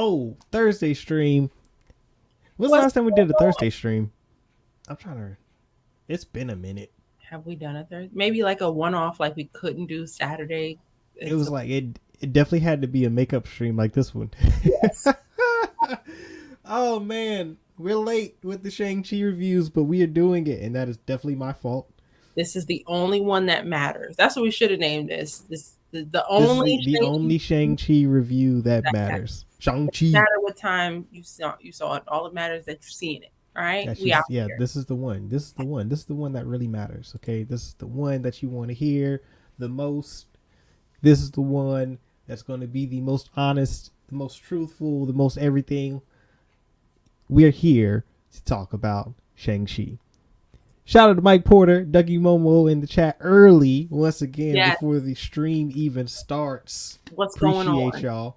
Whoa, Thursday stream. When's the last time we did a Thursday stream? I'm trying to. It's been a minute. Have we done a Thursday? Maybe like a one-off, like we couldn't do Saturday. It was like it definitely had to be a makeup stream like this one. Yes. Oh man, we're late with the Shang-Chi reviews, but we are doing it, and that is definitely my fault. This is the only one that matters. That's what we should have named this. This the This is only the only Shang-Chi review that matters. Shang-Chi. No matter what time you saw it. All that matters is that you're seeing it. All right, Yeah, this is the one. This is the one. This is the one that really matters. Okay, this is the one that you want to hear the most. This is the one that's going to be the most honest, the most truthful, the most everything. We're here to talk about Shang-Chi. Shout out to Mike Porter, Dougie Momo in the chat early once again before the stream even starts. What's going on? Appreciate y'all.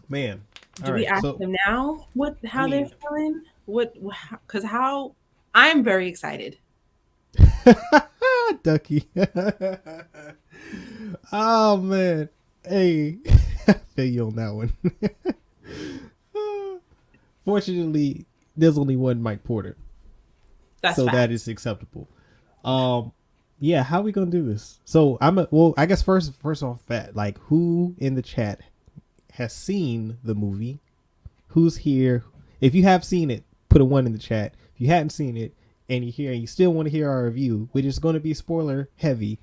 Man. Do we ask them now how they're feeling? Because I'm very excited. Ducky. Oh man. Hey. I feel you on that one. Fortunately, there's only one Mike Porter. So that is acceptable. Yeah, how are we gonna do this? So I guess first off that, like, who in the chat has seen the movie? Who's here? If you have seen it, put a 1 in the chat. If you hadn't seen it and you're here and you still want to hear our review, which is going to be spoiler heavy,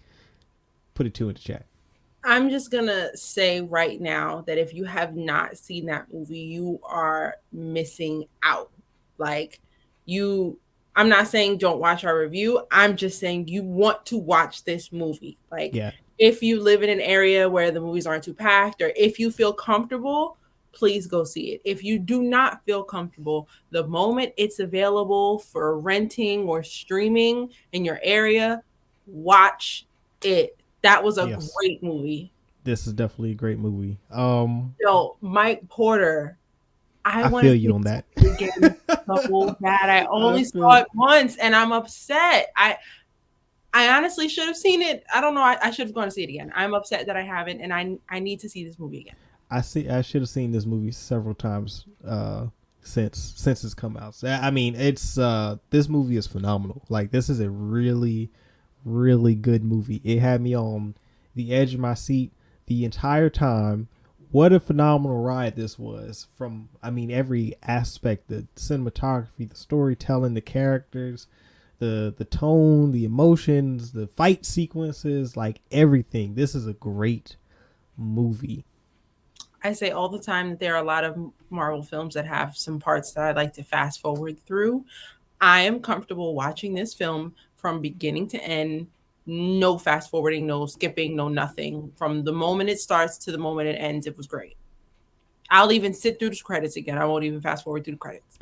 put a 2 in the chat. I'm just gonna say right now that if you have not seen that movie, you are missing out. Like, I'm not saying don't watch our review. I'm just saying you want to watch this movie. Like, if you live in an area where the movies aren't too packed, or if you feel comfortable, please go see it. If you do not feel comfortable, the moment it's available for renting or streaming in your area, watch it. That was a great movie. This is definitely a great movie. Yo, Mike Porter, I feel you on that. So bad. I only saw it once, and I'm upset. I honestly should have seen it. I don't know. I should have gone to see it again. I'm upset that I haven't, and I need to see this movie again. I should have seen this movie several times since it's come out. So, I mean, it's this movie is phenomenal. Like, this is a really, really good movie. It had me on the edge of my seat the entire time. What a phenomenal ride this was from, I mean, every aspect, the cinematography, the storytelling, the characters, the tone, the emotions, the fight sequences, like everything. This is a great movie. I say all the time that there are a lot of Marvel films that have some parts that I like to fast forward through. I am comfortable watching this film from beginning to end. No fast forwarding, no skipping, no nothing. From the moment it starts to the moment it ends, it was great. I'll even sit through the credits again. I won't even fast forward through the credits.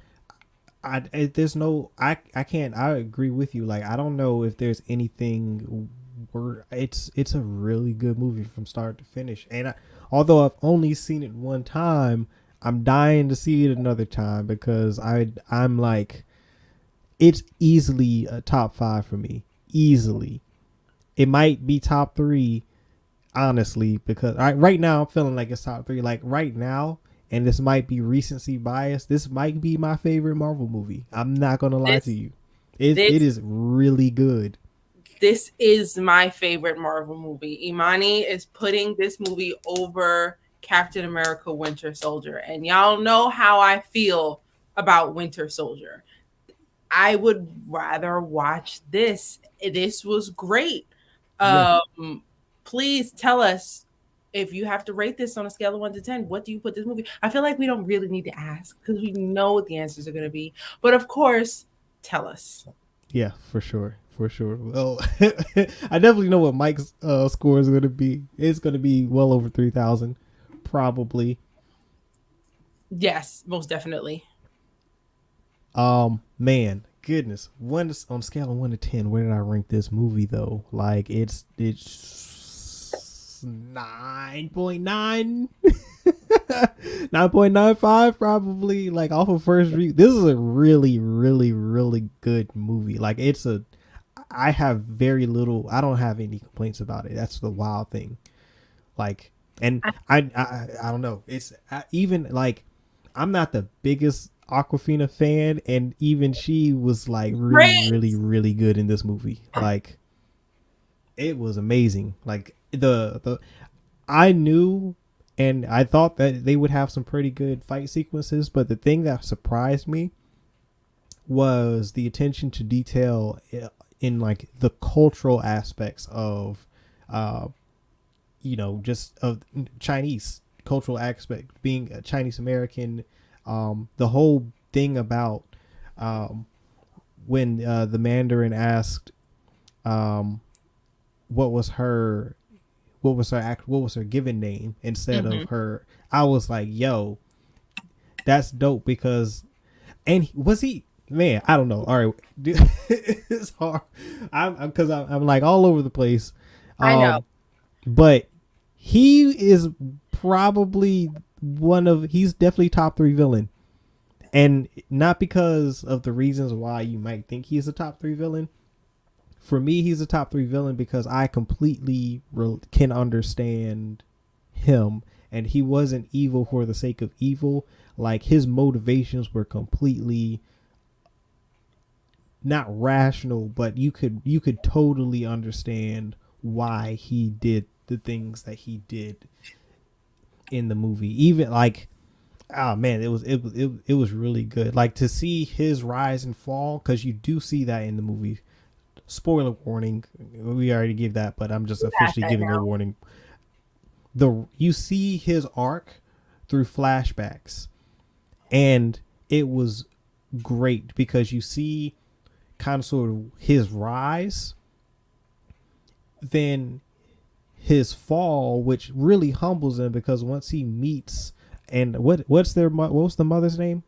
I can't. I agree with you. Like, I don't know if there's anything where it's a really good movie from start to finish. And although I've only seen it one time, I'm dying to see it another time because I'm like, it's easily a top 5 for me. Easily. It might be top 3, honestly, because right now I'm feeling like it's top 3. Like, right now, and this might be recency bias, this might be my favorite Marvel movie. I'm not going to lie to you. It is really good. This is my favorite Marvel movie. Imani is putting this movie over Captain America Winter Soldier. And y'all know how I feel about Winter Soldier. I would rather watch this. This was great. Please tell us, if you have to rate this on a scale of 1 to 10, what do you put this movie? I feel like we don't really need to ask because we know what the answers are going to be. But of course, tell us. Yeah, for sure. Well, I definitely know what Mike's score is going to be. It's going to be well over 3,000, probably. Yes, most definitely. Man, goodness, on a scale of 1 to 10, where did I rank this movie though? Like, it's 9.9. 9.95 probably, like, off of first read. This is a really, really, really good movie. Like, I don't have any complaints about it. That's the wild thing. Like, And I don't know. It's even like I'm not the biggest Aquafina fan, and even she was like really, really, Great. really good in this movie. Like it was amazing. Like the I knew and I thought that they would have some pretty good fight sequences, but the thing that surprised me was the attention to detail in like the cultural aspects of uh just of Chinese cultural aspect, being a Chinese American. The whole thing about um when the Mandarin asked um what was her what was her given name instead Mm-hmm. of her, I was like, yo, that's dope. Because and was he, man, I don't know, all right. It's hard. I'm because I'm like all over the place. I know. um but he is probably he's definitely top three villain. And not because of the reasons why you might think he's a top three villain. For me, he's a top three villain because I completely can understand him. And he wasn't evil for the sake of evil. Like his motivations were completely not rational, but you could totally understand why he did the things that he did in the movie. Even like, oh man, it was really good. Like to see his rise and fall, because you do see that in the movie. Spoiler warning, we already gave that, but I'm just Past officially that giving a now. warning. You see his arc through flashbacks, and it was great because you see kind of sort of his rise, then his fall, which really humbles him because once he meets, and what was the mother's name?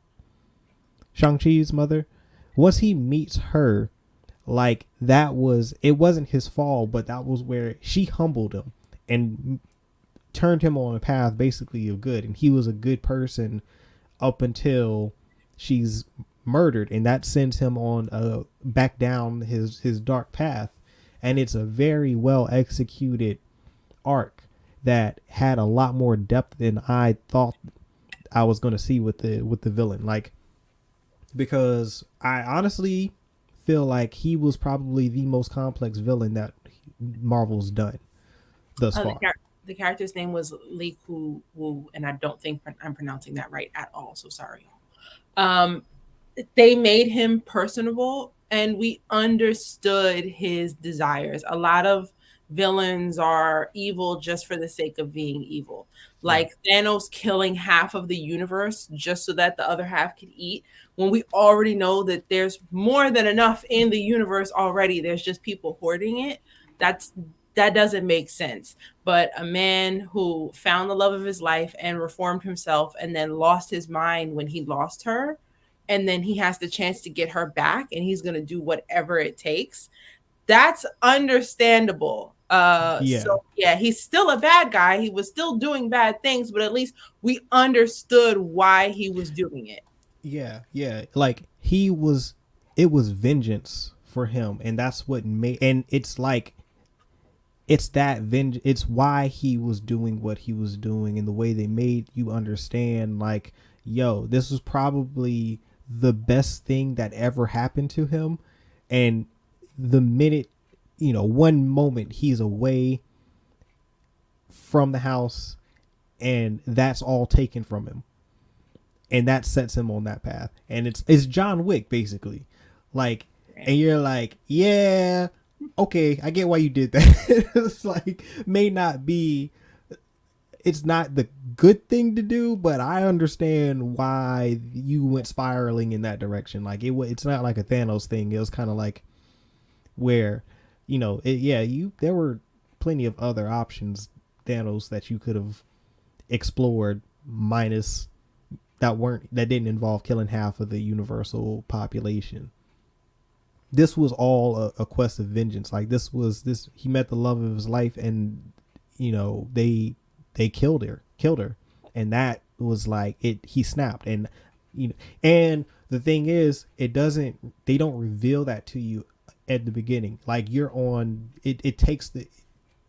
Shang-Chi's mother. Once he meets her, like it wasn't his fall, but that was where she humbled him and turned him on a path basically of good, and he was a good person up until she's murdered, and that sends him on back down his dark path. And it's a very well executed arc that had a lot more depth than I thought I was going to see with the villain. Like, because I honestly feel like he was probably the most complex villain that Marvel's done thus Uh, the, far. char- the character's name was Li Ku Wu, and I don't think I'm pronouncing that right at all. So sorry. Um, they made him personable, and we understood his desires. A lot of villains are evil just for the sake of being evil, Yeah. like Thanos killing half of the universe just so that the other half could eat, when we already know that there's more than enough in the universe already. There's just people hoarding it. That doesn't make sense. But a man who found the love of his life and reformed himself and then lost his mind when he lost her, and then he has the chance to get her back, and he's going to do whatever it takes. That's understandable. Yeah. So yeah, he's still a bad guy. He was still doing bad things, but at least we understood why he was doing it. Yeah. Yeah. Like he was, it was vengeance for him, and that's what made. And it's like it's that vengeance. It's why he was doing what he was doing, and the way they made you understand, like, yo, this was probably the best thing that ever happened to him. And the minute, one moment he's away from the house, and that's all taken from him, and that sets him on that path. And it's John Wick basically, like, and you're like, yeah, okay, I get why you did that. It's like, may not be, it's not the good thing to do, but I understand why you went spiraling in that direction. Like it's not like a Thanos thing. It was kind of like where, there were plenty of other options, Thanos, that you could have explored, minus that didn't involve killing half of the universal population. This was all a quest of vengeance. Like this he met the love of his life, and they killed her, and that was like it. He snapped, and and the thing is, they don't reveal that to you at the beginning. Like you're on it. It takes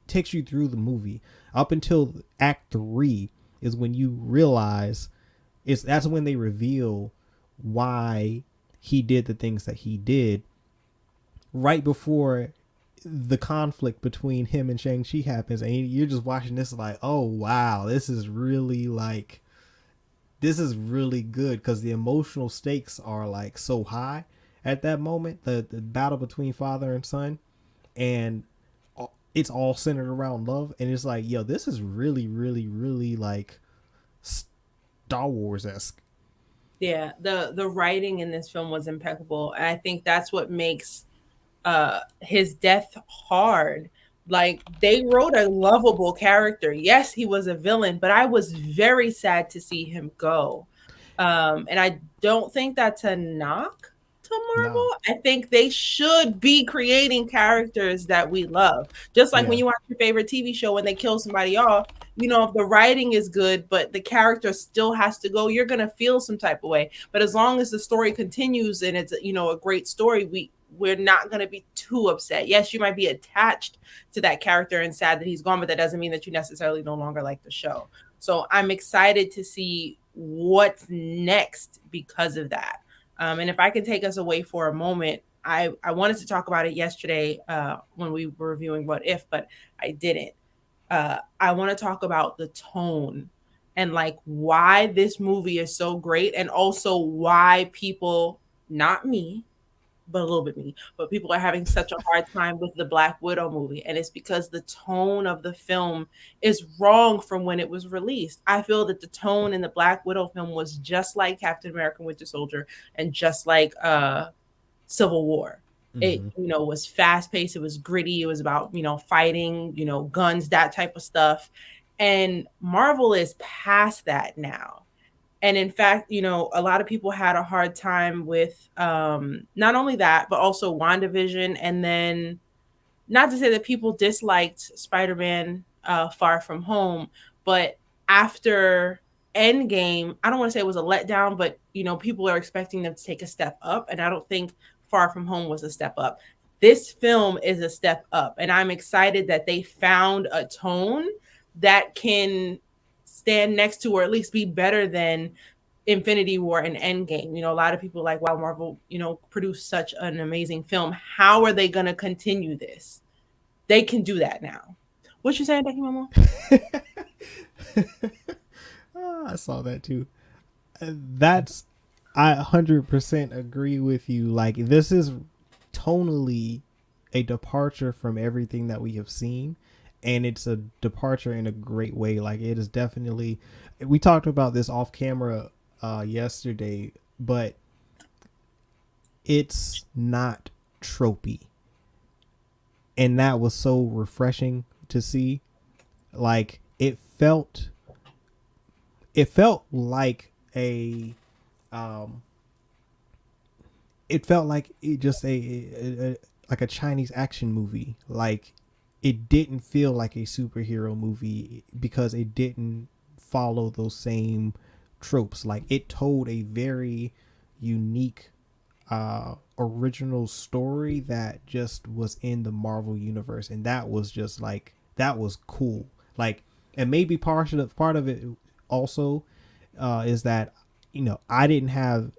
takes you through the movie up until Act 3 is when you realize that's when they reveal why he did the things that he did right before the conflict between him and Shang-Chi happens, and you're just watching this like, oh wow, this is really good because the emotional stakes are like so high at that moment. The battle between father and son, and it's all centered around love, and it's like, yo, this is really, really, really like Star Wars esque. Yeah, the writing in this film was impeccable. And I think that's what makes his death hard. Like, they wrote a lovable character. Yes, he was a villain, but I was very sad to see him go. And I don't think that's a knock to Nah. Marvel. I think they should be creating characters that we love. Just like when Yeah. you watch your favorite TV show, when they kill somebody off, you know, if the writing is good, but the character still has to go, you're gonna feel some type of way. But as long as the story continues and it's, you know, a great story, we're not going to be too upset. Yes, you might be attached to that character and sad that he's gone, but that doesn't mean that you necessarily no longer like the show. So I'm excited to see what's next because of that. And if I can take us away for a moment, I wanted to talk about it yesterday when we were reviewing What If, but I didn't. I want to talk about the tone and like why this movie is so great, and also why people, not me, but a little bit me, but people are having such a hard time with the Black Widow movie. And it's because the tone of the film is wrong from when it was released. I feel that the tone in the Black Widow film was just like Captain America Winter Soldier and just like Civil War. It, Mm-hmm. you know, was fast paced, it was gritty, it was about, you know, fighting, you know, guns, that type of stuff. And Marvel is past that now. And in fact, you know, a lot of people had a hard time with not only that, but also WandaVision. And then, not to say that people disliked Spider-Man Far From Home, but after Endgame, I don't want to say it was a letdown, but you know, people are expecting them to take a step up, and I don't think Far From Home was a step up. This film is a step up, and I'm excited that they found a tone that can stand next to, or at least be better than, Infinity War and Endgame. You know, a lot of people are like, wow, Marvel, you know, produced such an amazing film. How are they going to continue this? They can do that now. What you saying, Becky Mama? I saw that too. That's I 100% agree with you. Like, this is tonally a departure from everything that we have seen, and it's a departure in a great way. Like, it is definitely, we talked about this off camera yesterday, but it's not tropey, and that was so refreshing to see. Like, it felt like a um it felt like it just a like a Chinese action movie. Like, it didn't feel like a superhero movie because it didn't follow those same tropes. Like, it told a very unique original story that just was in the Marvel universe, and that was just like, that was cool. Like, and maybe part of it also is that, you know, I didn't have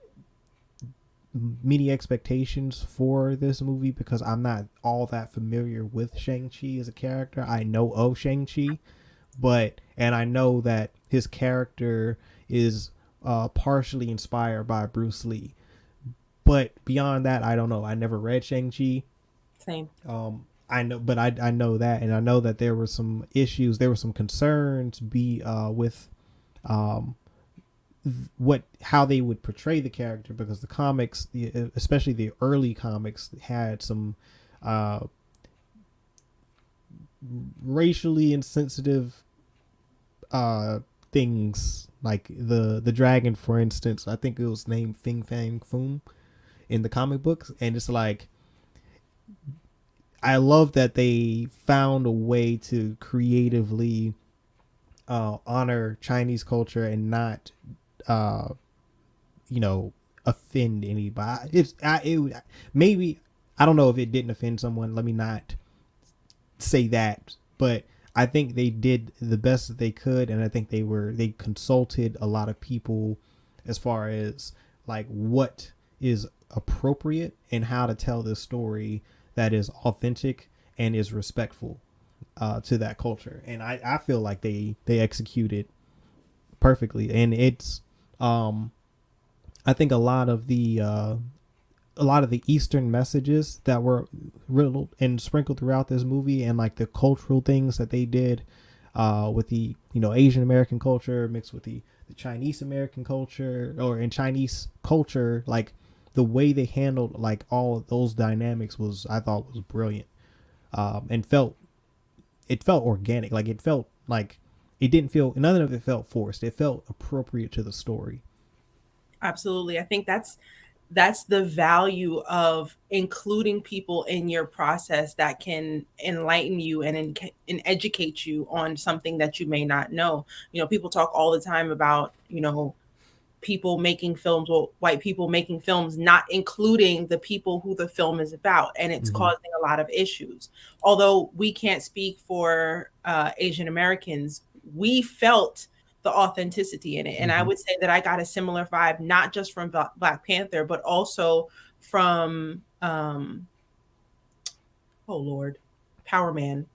many expectations for this movie because I'm not all that familiar with Shang-Chi as a character. I know of Shang-Chi, and I know that his character is partially inspired by Bruce Lee. But beyond that, I don't know. I never read Shang-Chi. Same. I know, but I know that, and I know that there were some issues, there were some concerns with how they would portray the character, because the comics, especially the early comics, had some racially insensitive things, like the dragon, for instance. I think it was named Fing Fang Foom in the comic books, and it's like, I love that they found a way to creatively honor Chinese culture and not you know, offend anybody. Maybe, I don't know if it didn't offend someone. Let me not say that but I think they did the best that they could, and I think they consulted a lot of people as far as like what is appropriate and how to tell this story that is authentic and is respectful to that culture. And I feel like they executed perfectly, and it's I think a lot of the Eastern messages that were riddled and sprinkled throughout this movie, and like the cultural things that they did with the Asian American culture mixed with the Chinese American culture or in Chinese culture, like the way they handled like all of those dynamics was I thought was brilliant, and felt organic. Like it felt like it didn't feel none of it felt forced. It felt appropriate to the story. Absolutely. I think that's the value of including people in your process that can enlighten you and educate you on something that you may not know. People talk all the time about, people making films, or white people making films, not including the people who the film is about, and it's Mm-hmm. causing a lot of issues. Although we can't speak for Asian Americans, we felt the authenticity in it, and I Mm-hmm. would say that I got a similar vibe, not just from Black Panther, but also from oh Lord, Power Man.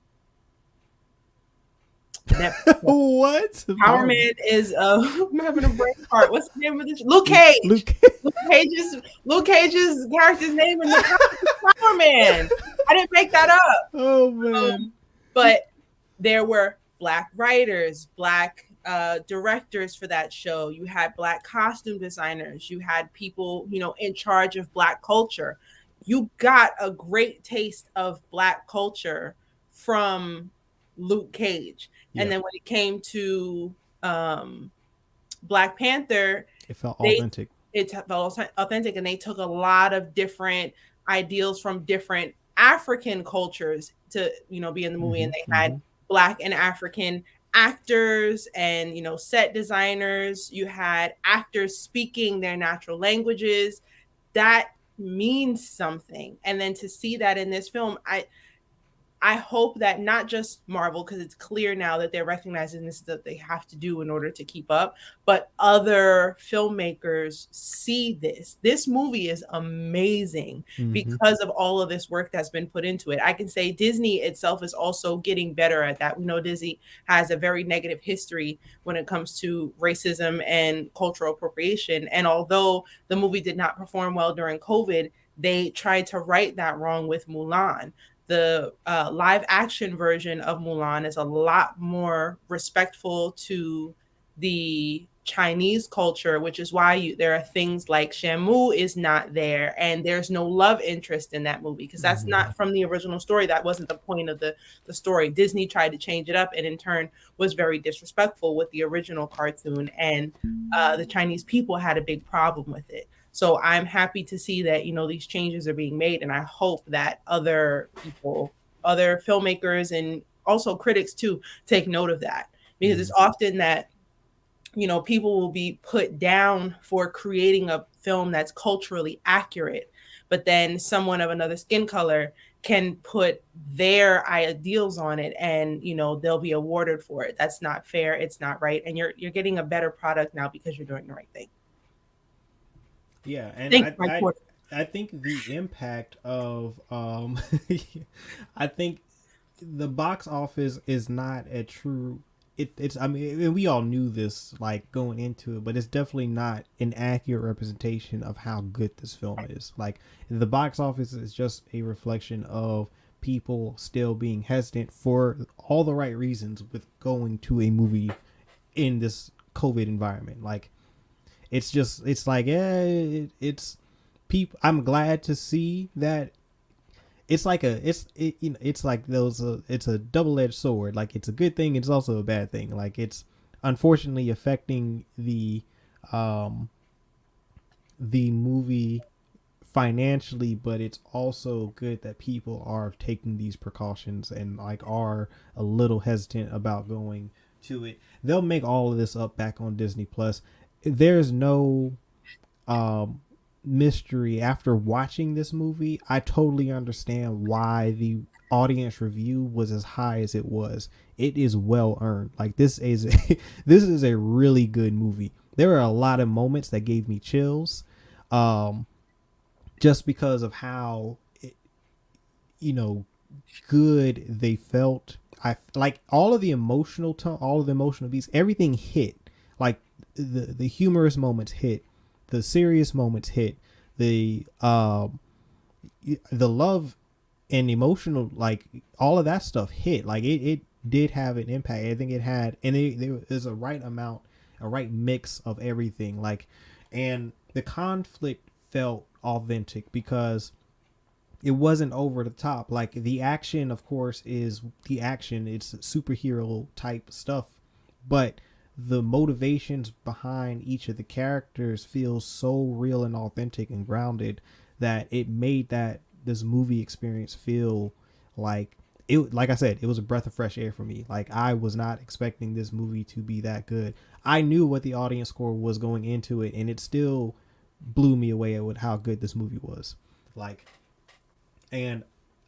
That What? Power Power Man is I'm having a brain fart. What's the name of this? Luke Cage. Luke. Luke Cage's character's name in the comic is Power Man. I didn't make that up. Oh man. But there were Black writers, Black directors for that show. You had Black costume designers. You had people, in charge of Black culture. You got a great taste of Black culture from Luke Cage. And Yeah, then when it came to um, Black Panther, it felt they authentic. it felt authentic, and they took a lot of different ideals from different African cultures to be in the movie, Mm-hmm. and they had Mm-hmm. Black and African actors and set designers. You had actors speaking their natural languages. That means something, and then to see that in this film, I hope that not just Marvel, because it's clear now that they're recognizing this is what they have to do in order to keep up, but other filmmakers see this. This movie is amazing Mm-hmm. because of all of this work that's been put into it. I can say Disney itself is also getting better at that. We know Disney has a very negative history when it comes to racism and cultural appropriation. And although the movie did not perform well during COVID, they tried to right that wrong with Mulan. The live action version of Mulan is a lot more respectful to the Chinese culture, which is why there are things like Shamu is not there, and there's no love interest in that movie because that's Mm-hmm. not from the original story. That wasn't the point of the story. Disney tried to change it up, and in turn was very disrespectful with the original cartoon, and the Chinese people had a big problem with it. So I'm happy to see that these changes are being made, and I hope that other people, other filmmakers, and also critics too take note of that, because Mm-hmm. it's often that people will be put down for creating a film that's culturally accurate, but then someone of another skin color can put their ideals on it, and they'll be awarded for it. That's not fair. It's not right, and you're getting a better product now because you're doing the right thing. Yeah, and Thanks, Mike Porter. I think the impact of I think the box office is not a true it's I mean we all knew this like going into it, but it's definitely not an accurate representation of how good this film is. Like the box office is just a reflection of people still being hesitant for all the right reasons with going to a movie in this COVID environment. Like it's like it's people. I'm glad to see that it's like it's like those it's a double-edged sword. Like it's a good thing, it's also a bad thing. Like it's unfortunately affecting the movie financially, but it's also good that people are taking these precautions and like are a little hesitant about going to it. They'll make all of this up back on Disney Plus. There's no mystery after watching this movie. I totally understand why the audience review was as high as it was, it is well earned. Like this is this is a really good movie. There are a lot of moments that gave me chills, um, just because of how you know good they felt. I like all of the emotional tone, all of the emotional beats, everything hit. Like the humorous moments hit, the serious moments hit, the love and emotional, like all of that stuff hit. Like it did have an impact. I think it had, and there is a right amount, a right mix of everything. Like, and the conflict felt authentic because it wasn't over the top. Like the action, of course, is the action. It's superhero type stuff, but the motivations behind each of the characters feels so real and authentic and grounded that it made that this movie experience feel like it. Like I said, it was a breath of fresh air for me. Like I was not expecting this movie to be that good. I knew what the audience score was going into it, and it still blew me away with how good this movie was. Like, and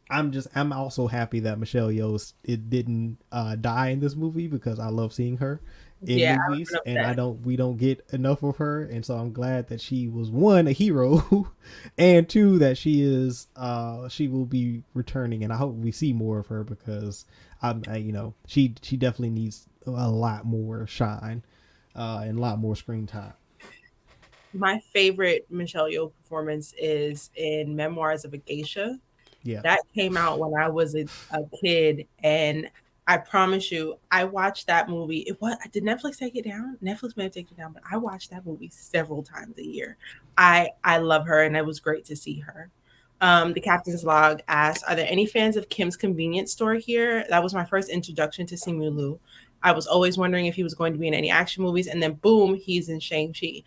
I'm also happy that Michelle Yeoh it didn't die in this movie because I love seeing her in Yeah, I movies, was and upset. we don't get enough of her, and so I'm glad that she was, one, a hero, and two, that she will be returning, and I hope we see more of her because she definitely needs a lot more shine, and a lot more screen time. My favorite Michelle Yeoh performance is in Memoirs of a Geisha. Yeah. That came out when I was a kid, and I promise you, I watched that movie. It was Did Netflix take it down? Netflix may have taken it down, but I watched that movie several times a year. I love her, and it was great to see her. The Captain's Log asked, "Are there any fans of Kim's Convenience Store here?" That was my first introduction to Simu Liu. I was always wondering if he was going to be in any action movies, and then boom, he's in Shang-Chi.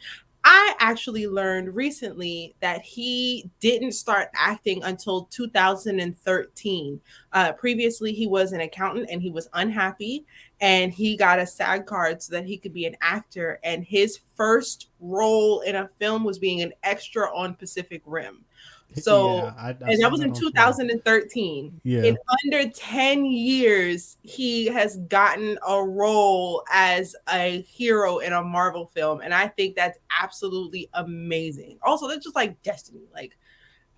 I actually learned recently that he didn't start acting until 2013. Previously, he was an accountant and he was unhappy, and he got a SAG card so that he could be an actor. And his first role in a film was being an extra on Pacific Rim. So, Yeah, I and that saw was that in on Twitter. 2013. In Yeah. under 10 years, he has gotten a role as a hero in a Marvel film. And I think that's absolutely amazing. Also, that's just like destiny. Like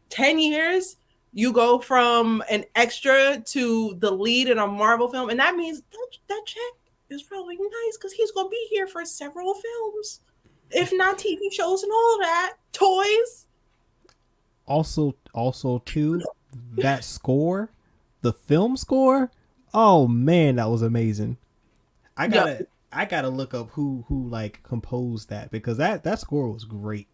10 years, you go from an extra to the lead in a Marvel film. And that means that check is probably nice because he's going to be here for several films, if not TV shows and all of that. Toys. Also too, that score, the film score, oh man, that was amazing. i Yep. gotta I gotta look up who like composed that, because that score was great.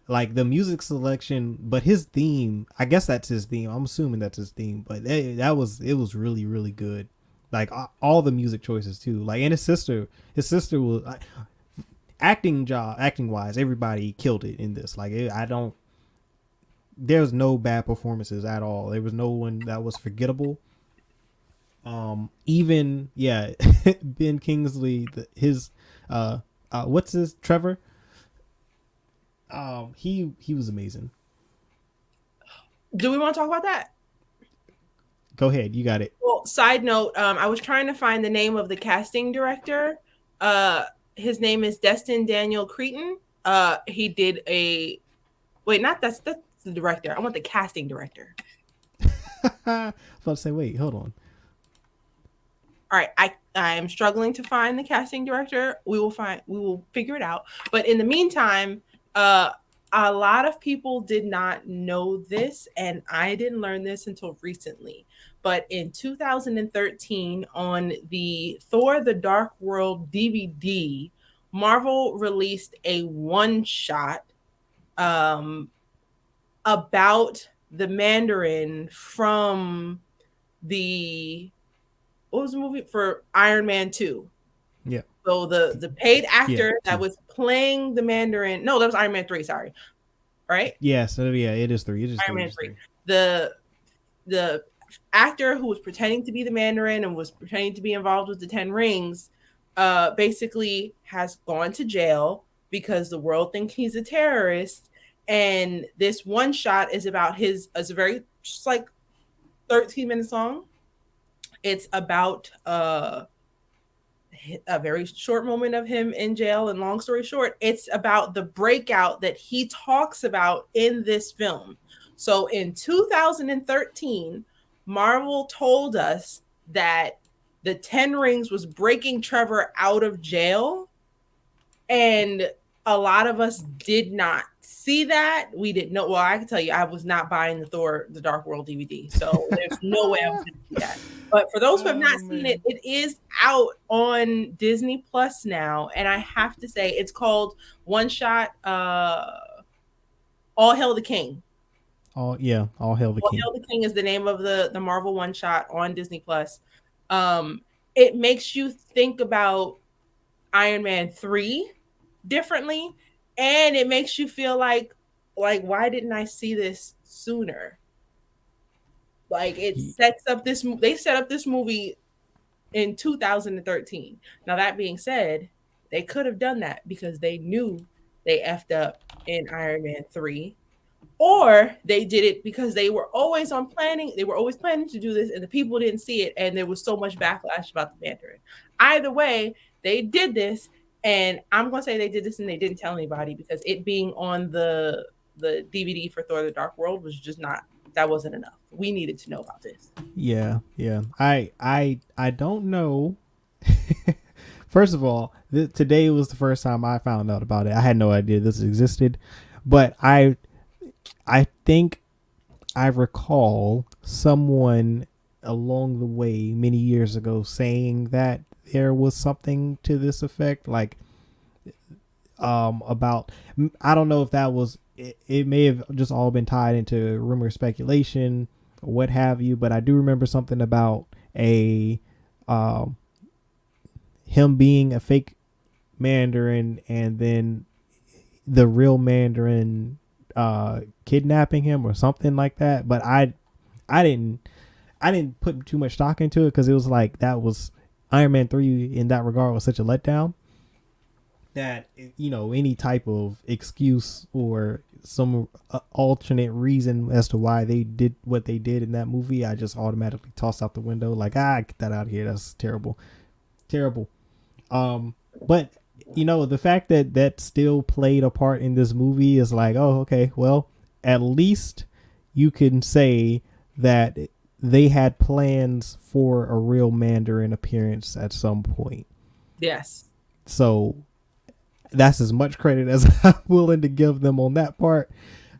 Like the music selection, but his theme, I guess that's his theme, I'm assuming that's his theme, but it was really really good. Like all the music choices too, like, and his sister was acting wise, everybody killed it in this. Like I don't, there's no bad performances at all. There was no one that was forgettable. Even yeah, Ben Kingsley, his what's his Trevor? He was amazing. Do we want to talk about that? Go ahead, you got it. Well, side note, I was trying to find the name of the casting director. Uh, his name is Destin Daniel Creighton. He did a wait, not that's the director. I want the casting director. I was about to say, wait, hold on. All right, I am struggling to find the casting director. We will figure it out. But in the meantime, uh a lot of people did not know this, and I didn't learn this until recently. But in 2013, on the Thor the Dark World DVD, Marvel released a one shot um about the Mandarin from the what was the movie for Iron Man 2? Yeah. So the paid Yeah, actor that two. was playing the Mandarin, no, that was Iron Man 3, sorry. Right? Yeah, so yeah, it is three. It is Iron three. It Man is 3. three. The the actor who was pretending to be the Mandarin and was pretending to be involved with the 10 rings basically has gone to jail because the world thinks he's a terrorist, and this one shot is about his as a very just like 13 minutes long. It's about a very short moment of him in jail. And long story short, it's about the breakout that he talks about in this film. So in 2013, Marvel told us that the 10 Rings was breaking Trevor out of jail. And a lot of us did not see that. We didn't know. Well, I can tell you, I was not buying the Thor: The Dark World DVD, so there's no way I was going to see that. But for those who have not Oh seen it, man. it is out on Disney Plus now, and I have to say, it's called One Shot. All Hail the King. All hail the All king. Hail the King is the name of the Marvel One Shot on Disney Plus. It makes you think about Iron Man 3 differently, and it makes you feel like why didn't I see this sooner? Like it sets up this they set up this movie in 2013. Now that being said, they could have done that because they knew they effed up in Iron Man 3, or they did it because they were always planning to do this and the people didn't see it and there was so much backlash about the Mandarin. Either way, they did this, and I'm going to say they did this and they didn't tell anybody because it being on the DVD for Thor: The Dark World was just not, that wasn't enough. We needed to know about this. Yeah, yeah. I don't know. First of all, today was the first time I found out about it. I had no idea this existed, but I think I recall someone along the way many years ago saying that there was something to this effect, like about, I don't know if that was it may have just all been tied into rumor, speculation, or what have you, but I do remember something about a um him being a fake Mandarin and then the real Mandarin kidnapping him or something like that. But I didn't I didn't put too much stock into it because it was like that was Iron Man 3 in that regard was such a letdown that any type of excuse or some alternate reason as to why they did what they did in that movie, I just automatically tossed out the window like, get that out of here, that's terrible, terrible. But the fact that that still played a part in this movie is like, oh, okay, well, at least you can say that they had plans for a real Mandarin appearance at some point. Yes. So that's as much credit as I'm willing to give them on that part.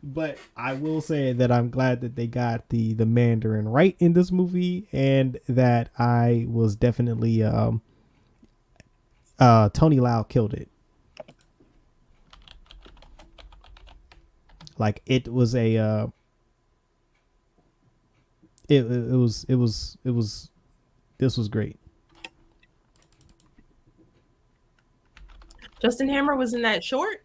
But I will say that I'm glad that they got the Mandarin right in this movie, and that I was definitely Tony Lau killed it. Like it was a it was this was great. Justin Hammer was in that short.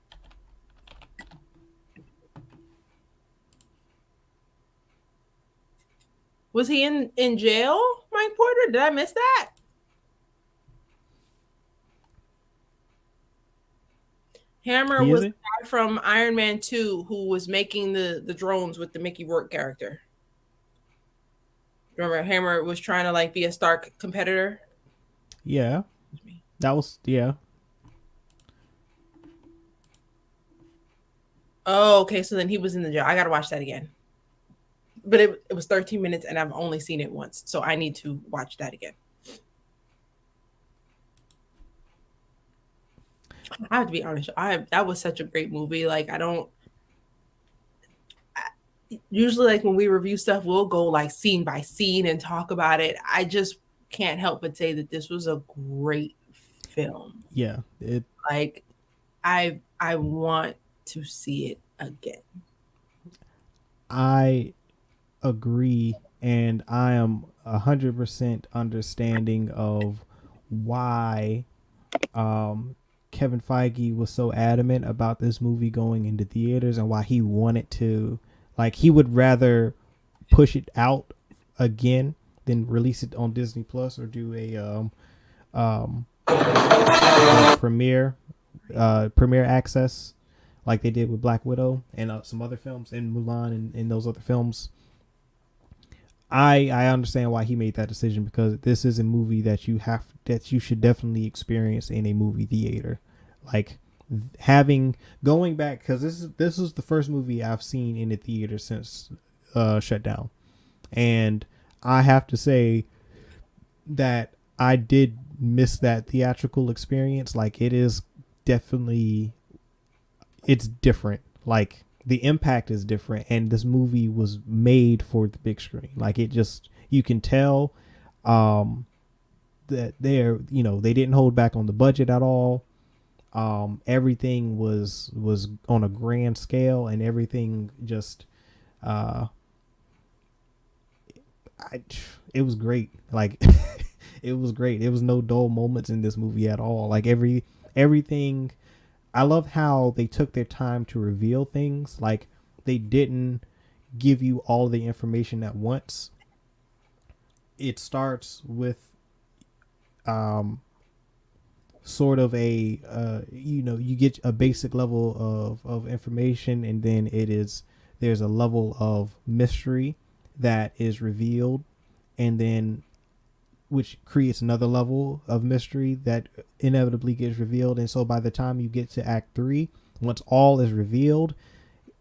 Was he in jail, Mike Porter? Did I miss that? Hammer He is was the it? guy from Iron Man 2 who was making the drones with the Mickey Rourke character. Remember, Hammer was trying to like be a Stark competitor. Yeah. That was yeah. Oh, okay. So then he was in the jail. I gotta watch that again. But it was 13 minutes and I've only seen it once. So I need to watch that again. I have to be honest. That was such a great movie. Like usually like when we review stuff, we'll go like scene by scene and talk about it. I just can't help but say that this was a great film. Yeah. Like I want to see it again. I agree, and I am 100% understanding of why Kevin Feige was so adamant about this movie going into theaters, and why he wanted to, like, he would rather push it out again than release it on Disney Plus or do a premiere access like they did with Black Widow and some other films, and Mulan and those other films. I understand why he made that decision, because this is a movie that you should definitely experience in a movie theater. Like having going back, because this is the first movie I've seen in the theater since shutdown, and I have to say that I did miss that theatrical experience. Like it is definitely, it's different. Like the impact is different, and this movie was made for the big screen. Like it just, you can tell um that they're, they didn't hold back on the budget at all. Everything was on a grand scale, and everything just uh I, it was great. Like it was great. There was no dull moments in this movie at all. Like everything. I love how they took their time to reveal things. Like they didn't give you all the information at once. It starts with um sort of a you get a basic level of information, and then there's a level of mystery that is revealed, and then which creates another level of mystery that inevitably gets revealed. And so by the time you get to act 3, once all is revealed,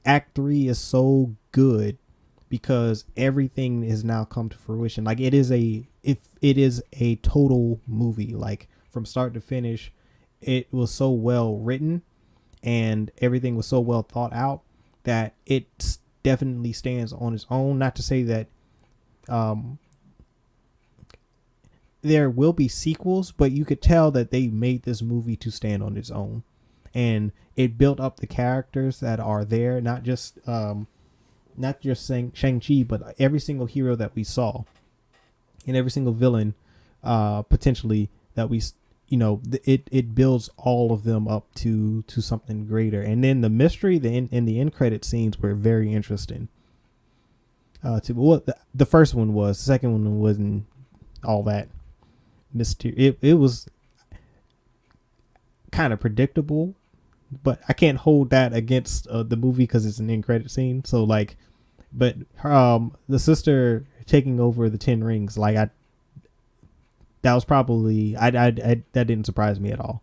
act 3 is so good because everything is now come to fruition. Like it is a total movie, like from start to finish. It was so well written, and everything was so well thought out that it definitely stands on its own. Not to say that um there will be sequels, but you could tell that they made this movie to stand on its own, and it built up the characters that are there, not just Shang-Chi, but every single hero that we saw, and every single villain, potentially that we, it builds all of them up to something greater. And then the mystery, in the end credit scenes were very interesting. To what the first one was, the second one wasn't all that mystery. It was kind of predictable, but I can't hold that against the movie because it's an end credit scene. So like, but the sister taking over the 10 rings, like that was probably that didn't surprise me at all.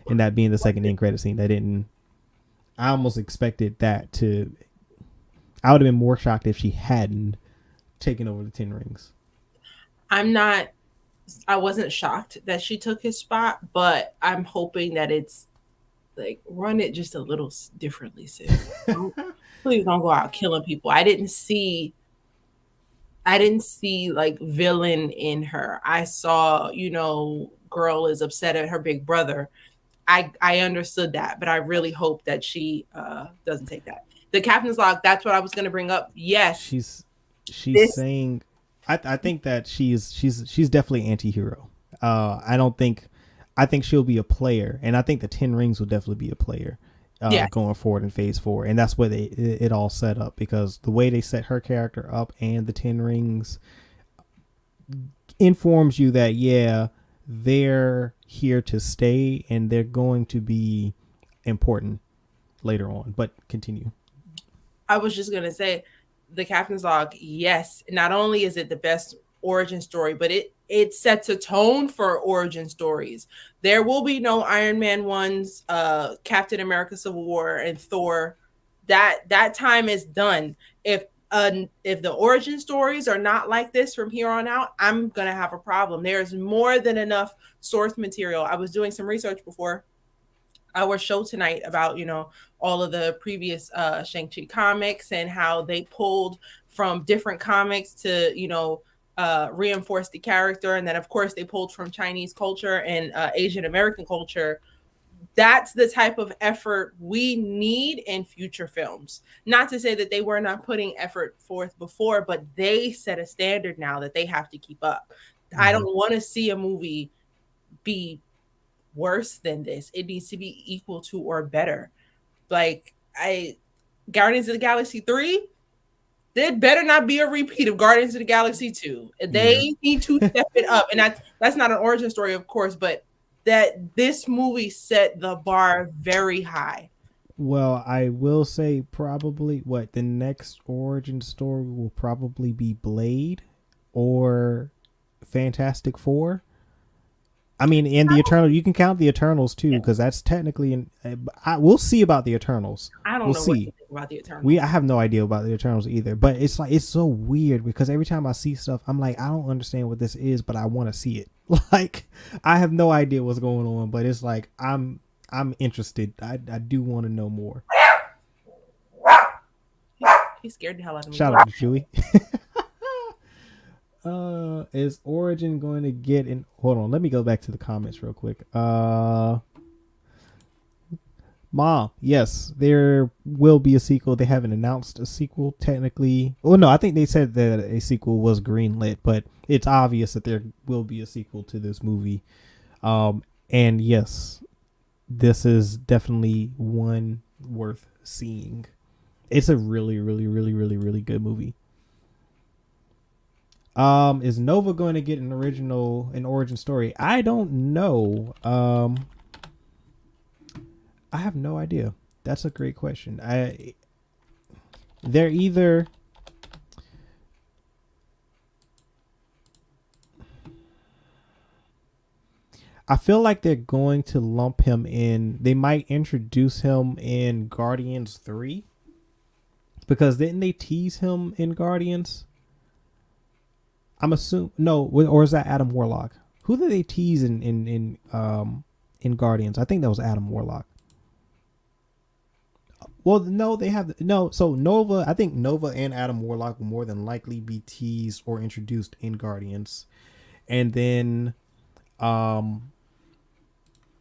And that being the second end credit scene, I almost expected that to. I would have been more shocked if she hadn't taken over the 10 rings. I wasn't shocked that she took his spot, but I'm hoping that it's like run it just a little differently, sis. Please don't go out killing people. I didn't see like villain in her. I saw, girl is upset at her big brother. I understood that, but I really hope that she doesn't take that. The captain's log, that's what I was going to bring up. Yes. She's This saying, I think that she's definitely anti-hero. I don't think, I think she'll be a player, and I think the 10 rings will definitely be a player yeah. going forward in phase 4. And that's where it all set up, because the way they set her character up and the 10 rings informs you that, yeah, they're here to stay and they're going to be important later on. But continue. I was just going to say the captain's log, yes, not only is it the best origin story, but it sets a tone for origin stories. There will be no Iron Man ones, Captain America Civil War, and Thor. That time is done. If the origin stories are not like this from here on out, I'm gonna have a problem. There's more than enough source material. I was doing some research before our show tonight about all of the previous Shang-Chi comics and how they pulled from different comics to reinforce the character, and then of course they pulled from Chinese culture and Asian American culture. That's the type of effort we need in future films. Not to say that they were not putting effort forth before, but they set a standard now that they have to keep up. I don't want to see a movie be worse than this. It needs to be equal to or better. Like Guardians of the Galaxy 3, there better not be a repeat of Guardians of the Galaxy 2. They need to step it up. And that's not an origin story, of course, but that this movie set the bar very high. Well, I will say probably what the next origin story will probably be Blade. or Fantastic Four. I mean, and the Eternal, you can count the Eternals too, because that's technically we'll see about the Eternals. I don't We'll know what you see. think about the Eternals. I have no idea about the Eternals either, but it's like it's so weird because every time I see stuff, I'm like, I don't understand what this is, but I want to see it. Like, I have no idea what's going on, but it's like I'm interested. I do want to know more. He scared the hell out of me. Shout out to Chewie. Is Origin going to get in? Hold on, let me go back to the comments real quick. Mom, yes, there will be a sequel. They haven't announced a sequel technically. Well, no, I think they said that a sequel was greenlit, but it's obvious that there will be a sequel to this movie. And yes, this is definitely one worth seeing. It's a really, really, really, really, really good movie. Is Nova going to get an origin story? I don't know. I have no idea. That's a great question. They're either I feel like they're going to lump him in. They might introduce him in Guardians 3. Because didn't they tease him in Guardians? I'm assuming no, or is that Adam Warlock? Who did they tease in Guardians? I think that was Adam Warlock. Well, no, they have no. So Nova, I think Nova and Adam Warlock will more than likely be teased or introduced in Guardians, and then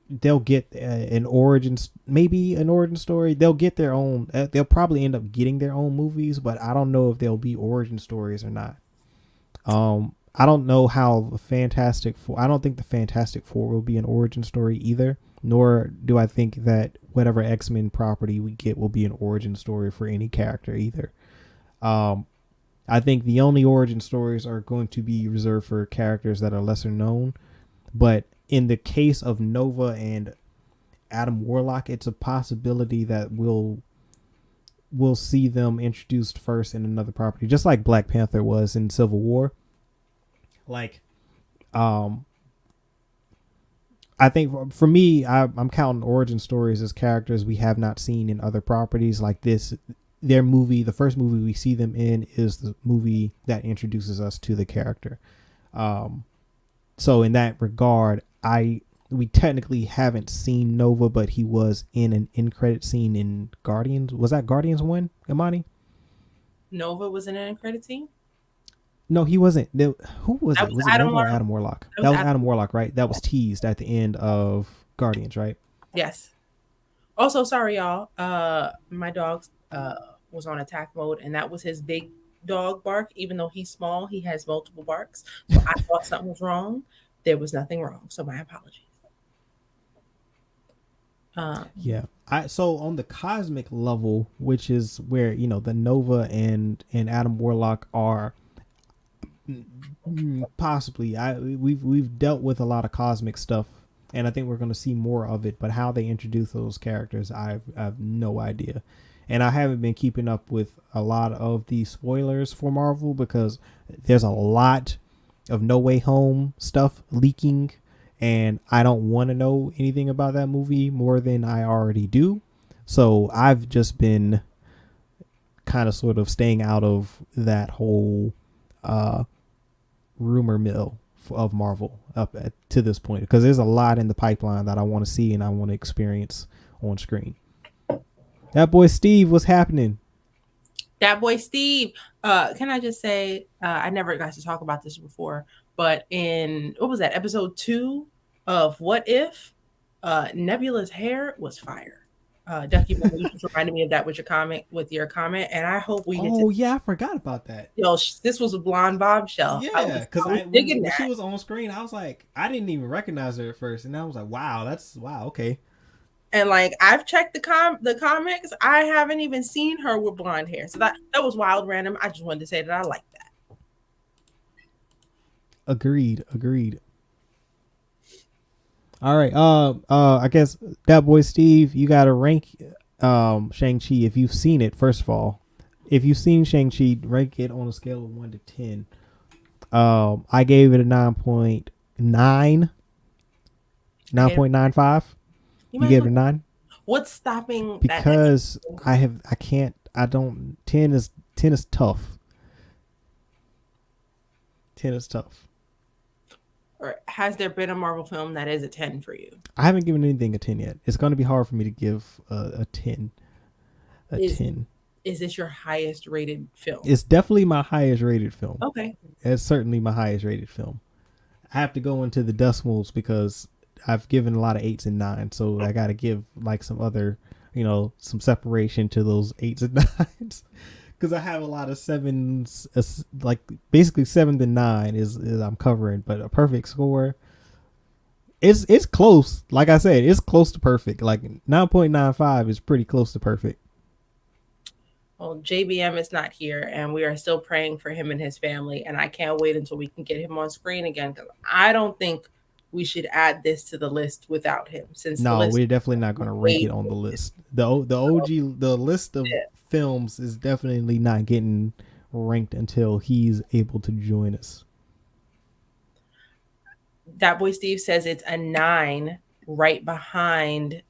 they'll get maybe an origin story. They'll get their own. They'll probably end up getting their own movies, but I don't know if they'll be origin stories or not. I don't know how Fantastic Four. I don't think the Fantastic Four will be an origin story either. Nor do I think that whatever X-Men property we get will be an origin story for any character either. I think the only origin stories are going to be reserved for characters that are lesser known. But in the case of Nova and Adam Warlock, it's a possibility that we'll see them introduced first in another property, just like Black Panther was in Civil War. Like, I think for me, I'm counting origin stories as characters we have not seen in other properties like this. Their movie, the first movie we see them in, is the movie that introduces us to the character. So in that regard, we technically haven't seen Nova, but he was in an end credit scene in Guardians. Was that Guardians 1, Imani? Nova was in an end credit scene? No, he wasn't. Who was it? Was it Adam Nova or Adam Warlock? That was Adam Warlock, right? That was teased at the end of Guardians, right? Yes. Also, sorry, y'all. My dog was on attack mode, and that was his big dog bark. Even though he's small, he has multiple barks. So I thought something was wrong. There was nothing wrong. So my apologies. Yeah. So on the cosmic level, which is where, the Nova and Adam Warlock are possibly, we've dealt with a lot of cosmic stuff, and I think we're going to see more of it, but how they introduce those characters, I have no idea. And I haven't been keeping up with a lot of the spoilers for Marvel because there's a lot of No Way Home stuff leaking, and I don't want to know anything about that movie more than I already do. So I've just been kind of sort of staying out of that whole rumor mill of Marvel to this point, because there's a lot in the pipeline that I want to see and I want to experience on screen. That boy Steve, what's happening? That boy Steve. Can I just say, I never got to talk about this before, but in, what was that, episode 2 of What If, Nebula's hair was fire. Ducky, you just reminded me of that with your comment, and I hope we get yeah, I forgot about that. Yo, this was a blonde bombshell. Yeah, because when she was on screen, I was like, I didn't even recognize her at first, and I was like, wow, okay. And like, I've checked the comics, I haven't even seen her with blonde hair, so that was wild random. I just wanted to say that I like that. Agreed. All right. I guess that boy Steve, you gotta rank Shang-Chi if you've seen it. First of all, if you've seen Shang-Chi, rank it on a scale of 1 to 10. I gave it a 9.9, I nine gave it. point nine five. You You might as gave it well. a 9 What's stopping that next? because I can't, I don't, 10 is tough. 10 is tough. Or has there been a Marvel film that is a 10 for you? I haven't given anything a 10 yet. It's going to be hard for me to give a 10. A Is 10. is this your highest rated film? It's definitely my highest rated film. Okay. It's certainly my highest rated film. I have to go into the decimals because I've given a lot of 8s and 9s, so I got to give like some other, some separation to those 8s and 9s. Because I have a lot of 7s, like basically 7 to 9 is I'm covering, but a perfect score, it's close. Like I said, it's close to perfect. Like 9.95 is pretty close to perfect. Well, JBM is not here, and we are still praying for him and his family. And I can't wait until we can get him on screen again because I don't think we should add this to the list without him, since the No, list we're definitely not going is to rank way it on the too list. The OG, the list of big. films is definitely not getting ranked until he's able to join us. That boy Steve says it's a 9, right behind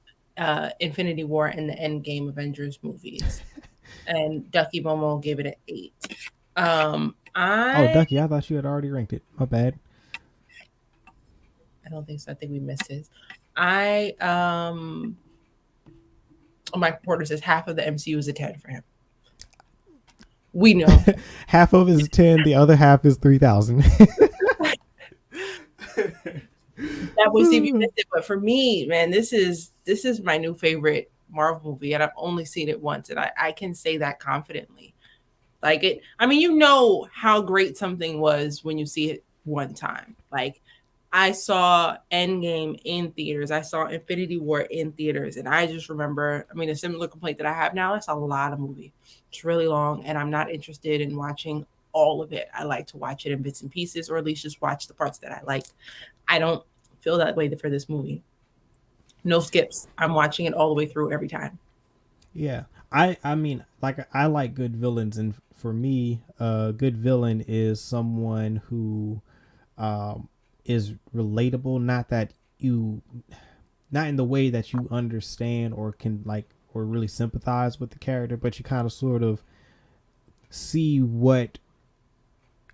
Infinity War and the Endgame Avengers movies. And Ducky Momo gave it an 8. Oh, I Ducky, I thought you had already ranked it. My bad. don't think so. I think we missed his. I Mike Porter says half of the MCU is a 10 for him. We know. Half of it is 10, the other half is 3,000. That way Steve, you missed it. But for me, man, this is my new favorite Marvel movie, and I've only seen it once, and I can say that confidently. Like it, I mean, you know how great something was when you see it one time. Like I saw Endgame in theaters, I saw Infinity War in theaters, and I just remember, I mean, a similar complaint that I have now, that's a lot of movie. It's really long, and I'm not interested in watching all of it. I like to watch it in bits and pieces, or at least just watch the parts that I like. I don't feel that way for this movie. No skips. I'm watching it all the way through every time. Yeah. I mean, like, I like good villains, and for me, a good villain is someone who is relatable, not in the way that you understand or can, like, or really sympathize with the character, but you kind of sort of see what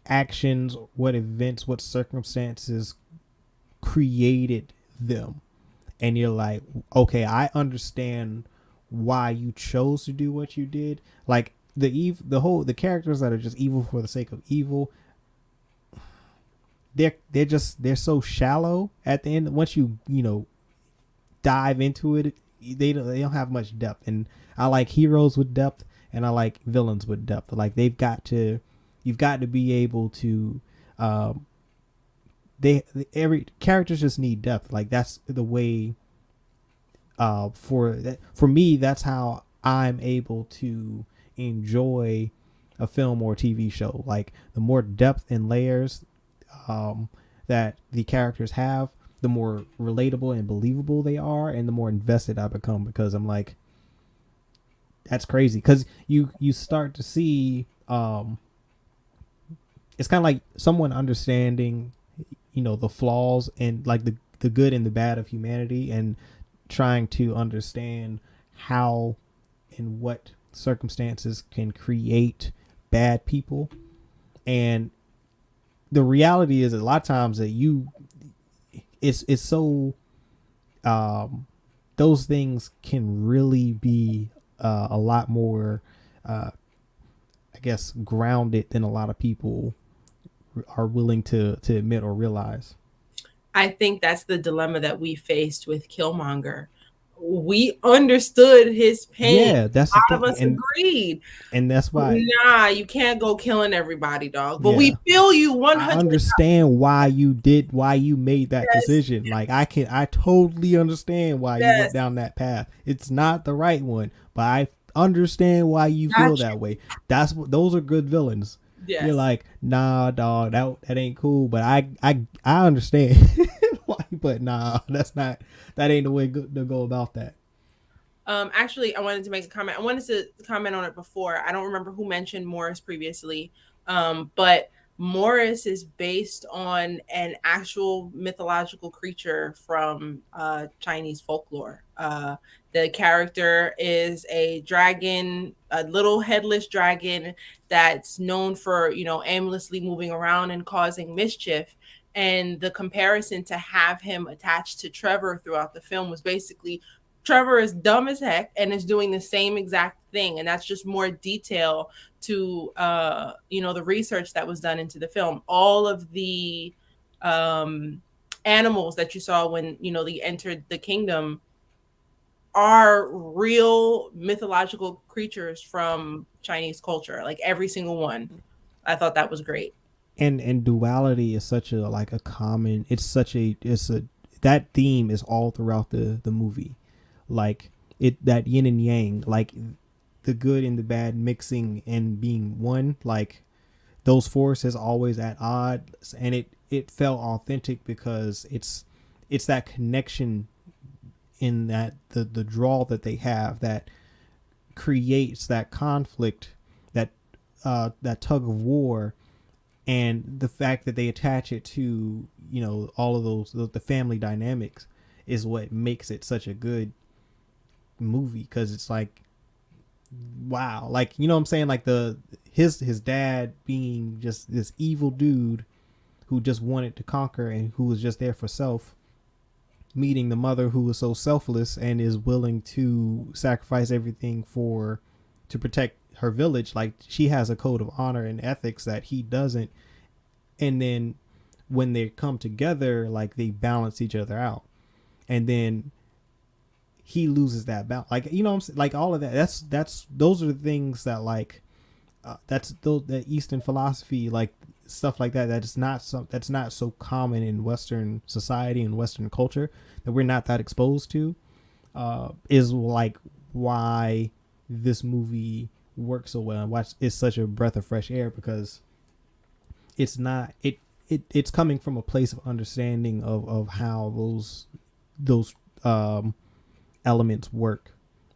actions, what events, what circumstances created them, and you're like, okay, I understand why you chose to do what you did. Like the characters that are just evil for the sake of evil, they're so shallow at the end. Once you dive into it, they don't have much depth. And I like heroes with depth, and I like villains with depth. Like you've got to be able to every characters just need depth. Like that's the way. For me, that's how I'm able to enjoy a film or TV show. Like the more depth and layers that the characters have, the more relatable and believable they are, and the more invested I become, because I'm like, that's crazy. Because you start to see, it's kind of like someone understanding, the flaws and like the good and the bad of humanity, and trying to understand how and what circumstances can create bad people. And the reality is, a lot of times that it's so those things can really be a lot more I guess grounded than a lot of people are willing to admit or realize. I think that's the dilemma that we faced with Killmonger. We understood his pain. Yeah, that's A the lot of thing. us agreed. And that's why, Nah, you can't go killing everybody, dog. But yeah, we feel you I 100. understand why you made that Yes, decision. Like I totally understand why you went yes, down that path. It's not the right one, but I understand why you feel got you. that way. Those are good villains. You're Yes. like, nah, dog, that ain't cool, but I understand. But nah, that ain't the way to go about that. Actually, I wanted to make a comment. I wanted to comment on it before. I don't remember who mentioned Morris previously, but Morris is based on an actual mythological creature from Chinese folklore. The character is a dragon, a little headless dragon that's known for, aimlessly moving around and causing mischief. And the comparison to have him attached to Trevor throughout the film was basically Trevor is dumb as heck and is doing the same exact thing. And that's just more detail to the research that was done into the film. All of the animals that you saw when they entered the kingdom are real mythological creatures from Chinese culture, like every single one. I thought that was great. And duality is such a like a common, it's a that theme is all throughout the movie, like it, that yin and yang, like the good and the bad mixing and being one, like those forces always at odds, and it felt authentic because it's that connection in that the draw that they have that creates that conflict, that that tug of war, and the fact that they attach it to all of those the family dynamics is what makes it such a good movie, because it's like, wow, like what I'm saying, like the his dad being just this evil dude who just wanted to conquer and who was just there for self, meeting the mother who was so selfless and is willing to sacrifice everything for to protect her village. Like she has a code of honor and ethics that he doesn't, and then when they come together, like they balance each other out, and then he loses that balance, like what I'm saying, like all of that, that's those are the things that like that's those that Eastern philosophy, like stuff like that, that's not so common in Western society and Western culture, that we're not that exposed to, is like why this movie works so well and why it's such a breath of fresh air, because it's not it's coming from a place of understanding of how those elements work,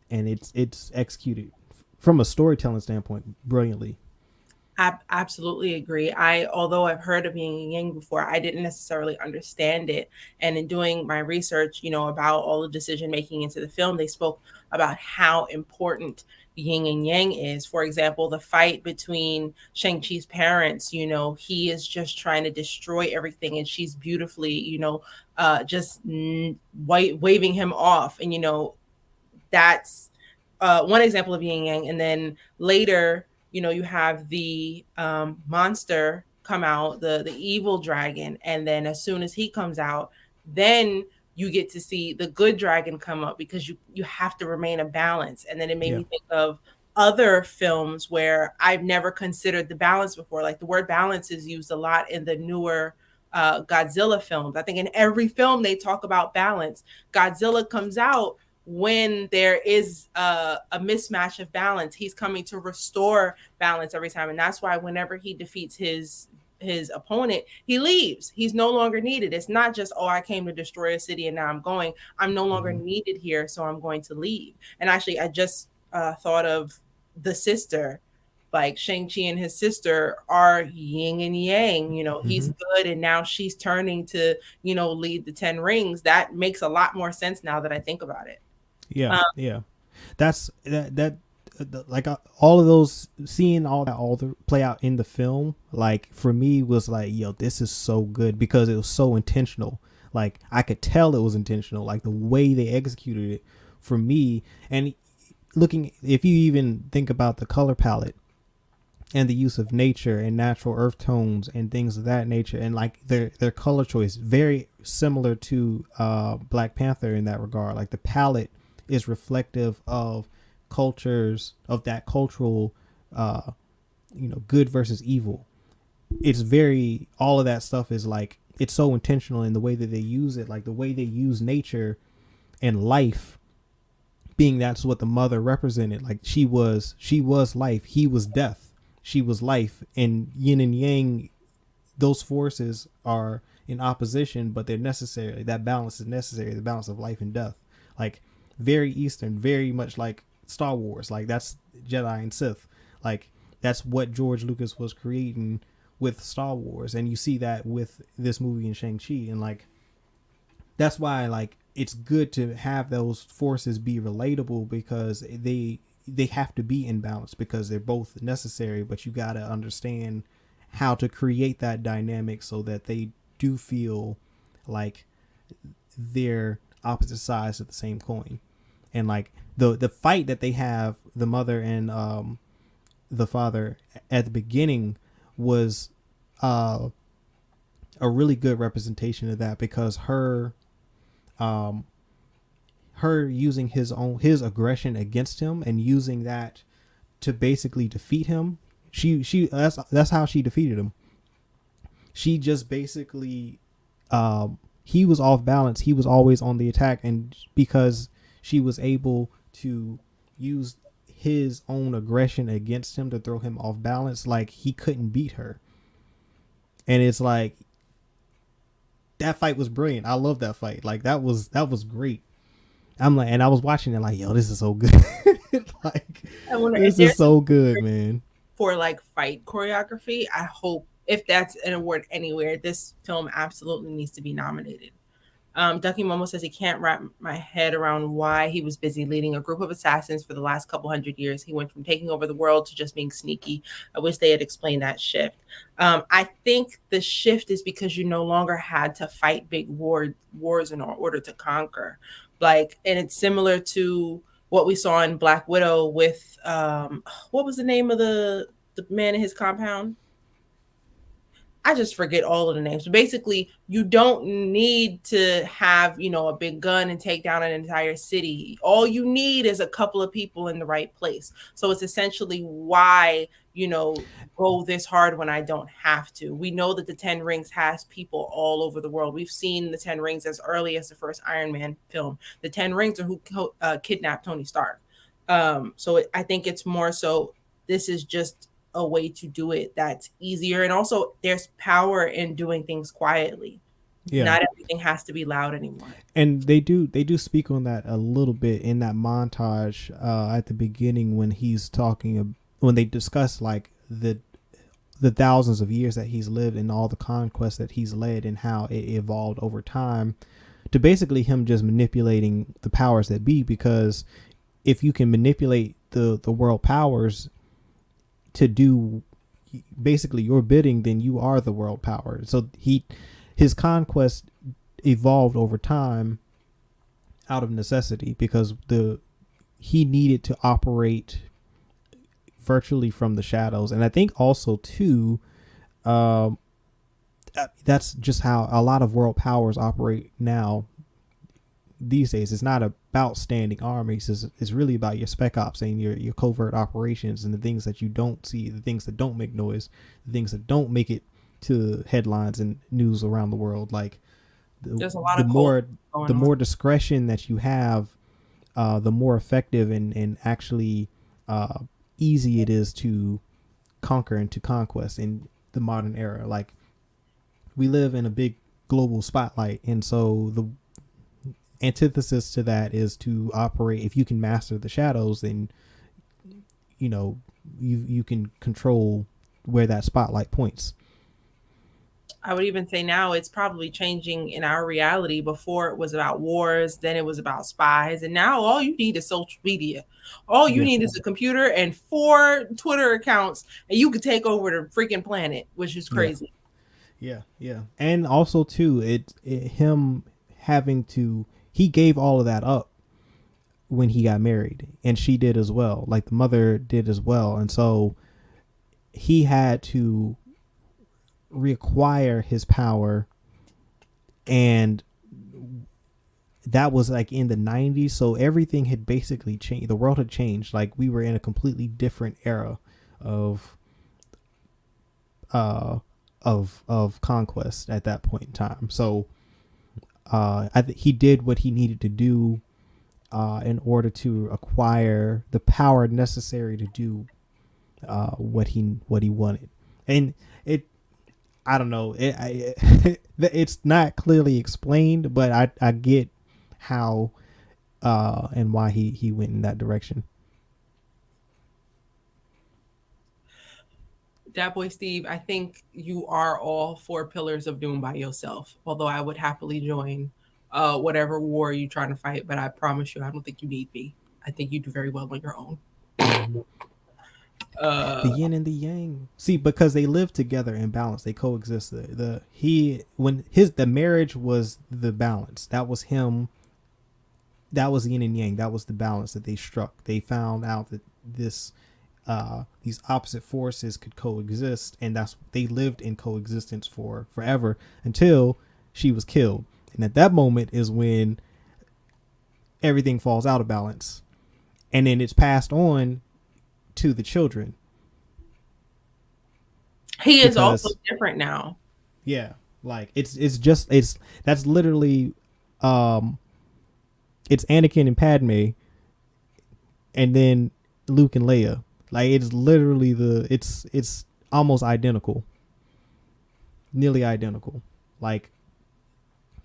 and it's executed from a storytelling standpoint brilliantly. Absolutely agree. Although I've heard of yin and yang before, I didn't necessarily understand it. And in doing my research, about all the decision making into the film, they spoke about how important yin and yang is. For example, the fight between Shang-Chi's parents, he is just trying to destroy everything, and she's beautifully, just waving him off. And, that's one example of yin and yang. And then later, you have the monster come out, the evil dragon, and then as soon as he comes out, then you get to see the good dragon come up, because you have to remain a balance. And then it made Yeah. me think of other films where I've never considered the balance before. Like the word balance is used a lot in the newer Godzilla films. I think in every film they talk about balance. Godzilla comes out when there is a mismatch of balance. He's coming to restore balance every time, and that's why whenever he defeats his opponent, he leaves. He's no longer needed. It's not just, oh, I came to destroy a city and now I'm no longer Mm-hmm. needed here, so I'm going to leave. And actually, I just thought of the sister. Like Shang-Chi and his sister are yin and yang. He's Mm-hmm. good, and now she's turning to, lead the 10 rings. That makes a lot more sense now that I think about it. Yeah, Um, yeah. That's that like all of those, seeing all that all the play out in the film, like for me was like, yo, this is so good because it was so intentional. Like I could tell it was intentional, like the way they executed it for me. And looking, if you even think about the color palette and the use of nature and natural earth tones and things of that nature, and like their color choice very similar to Black Panther in that regard. Like the palette is reflective of cultures, of that cultural uh good versus evil. It's very, all of that stuff is like, it's so intentional in the way that they use it, like the way they use nature and life, being that's what the mother represented. Like she was life, he was death, she was life, and yin and yang, those forces are in opposition, but they're necessary. That balance is necessary, the balance of life and death. Like very Eastern, very much like Star Wars. Like that's Jedi and Sith. Like that's what George Lucas was creating with Star Wars, and you see that with this movie in Shang-Chi, and like that's why like it's good to have those forces be relatable because they have to be in balance because they're both necessary, but you got to understand how to create that dynamic so that they do feel like they're opposite sides of the same coin. And like the fight that they have, the mother and the father at the beginning was uh a really good representation of that because um her using his aggression against him and using that to basically defeat him. She that's how she defeated him. She just basically he was off balance. He was always on the attack, and because she was able to use his own aggression against him to throw him off balance, like he couldn't beat her. And it's like that fight was brilliant. I love that fight. Like that was great. I'm like, and I was watching it like, yo, this is so good. Like, I wonder if this is there's so good, man. for like fight choreography. I hope if that's an award anywhere, this film absolutely needs to be nominated. Ducky Momo says he can't wrap my head around why he was busy leading a group of assassins for the last couple hundred years. He went from taking over the world to just being sneaky. I wish they had explained that shift. I think the shift is because you no longer had to fight big wars in order to conquer. Like, and it's similar to what we saw in Black Widow with what was the name of the man in his compound? I just forget all of the names. But basically, you don't need to have, a big gun and take down an entire city. All you need is a couple of people in the right place. So it's essentially why, go this hard when I don't have to. We know that the 10 Rings has people all over the world. We've seen the 10 Rings as early as the first Iron Man film. The 10 Rings are who kidnapped Tony Stark. I think it's more so this is just a way to do it that's easier, and also there's power in doing things quietly. Yeah. Not everything has to be loud anymore. And they do speak on that a little bit in that montage at the beginning when he's talking when they discuss like the thousands of years that he's lived and all the conquests that he's led and how it evolved over time to basically him just manipulating the powers that be, because if you can manipulate the world powers to do basically your bidding, then you are the world power. So his conquest evolved over time out of necessity because he needed to operate virtually from the shadows. And I think also too that's just how a lot of world powers operate now these days. It's not about standing armies. It's really about your spec ops and your covert operations and the things that you don't see, the things that don't make noise, the things that don't make it to headlines and news around the world. Like there's a lot of the more discretion that you have, the more effective and actually easy it is to conquer and to conquest in the modern era. Like we live in a big global spotlight, and so the antithesis to that is to operate. If you can master the shadows, then you can control where that spotlight points. I would even say now it's probably changing in our reality. Before it was about wars, then it was about spies, and now all you need is social media. All you need is a computer and 4 Twitter accounts, and you could take over the freaking planet, which is crazy. Yeah. And also too, him having to, he gave all of that up when he got married, and she did as well. Like the mother did as well, and so he had to reacquire his power, and that was like in the 90s. So everything had basically changed. The world had changed. Like we were in a completely different era of conquest at that point in time. So he did what he needed to do in order to acquire the power necessary to do what he wanted. And I don't know, it's not clearly explained, but I get how and why he went in that direction. Dat boy Steve, I think you are all four pillars of doom by yourself. Although I would happily join whatever war you're trying to fight, but I promise you, I don't think you need me. I think you do very well on your own. Mm-hmm. The Uh, yin and the yang. See, because they live together in balance, they coexist. The he when his the marriage was the balance. That was him. That was yin and yang. That was the balance that they struck. They found out that these opposite forces could coexist, and that's they lived in coexistence for forever until she was killed. And at that moment is when everything falls out of balance, and then it's passed on to the children he is also because different now. yeah, like it's that's literally um it's Anakin and Padme, and then Luke and Leia. Like it's literally it's almost identical, nearly identical. Like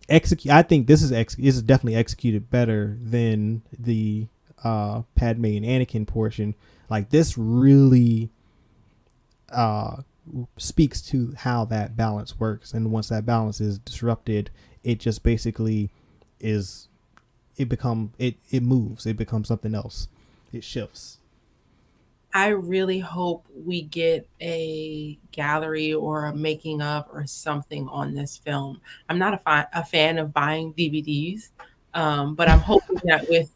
execute. I think this is definitely executed better than the Padme and Anakin portion. Like this really uh speaks to how that balance works, and once that balance is disrupted, it just basically is it moves, it becomes something else, it shifts. I really hope we get a gallery or a making of or something on this film. I'm not a fan of buying DVDs, but I'm hoping that with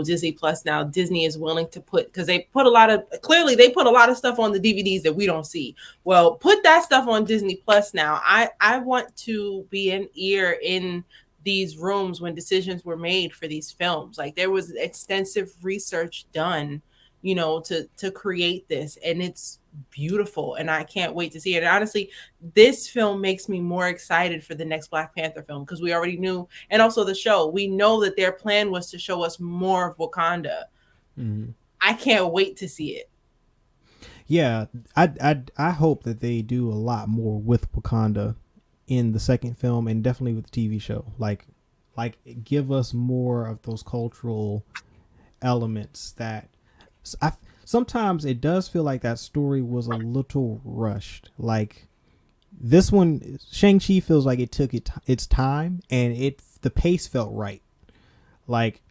Disney Plus now, Disney is willing to put because they put a lot of clearly they put a lot of stuff on the DVDs that we don't see. Well, put that stuff on Disney Plus now. I want to be an ear in these rooms when decisions were made for these films. Like there was extensive research done to create this, and it's beautiful, and I can't wait to see it. And honestly, this film makes me more excited for the next Black Panther film because we already knew, and also the show, we know that their plan was to show us more of Wakanda. Mm-hmm. I can't wait to see it. Yeah, I hope that they do a lot more with Wakanda in the second film, and definitely with the TV show. Like give us more of those cultural elements that I, sometimes it does feel like that story was a little rushed. Like this one, Shang-Chi feels like it took its time, and the pace felt right. Like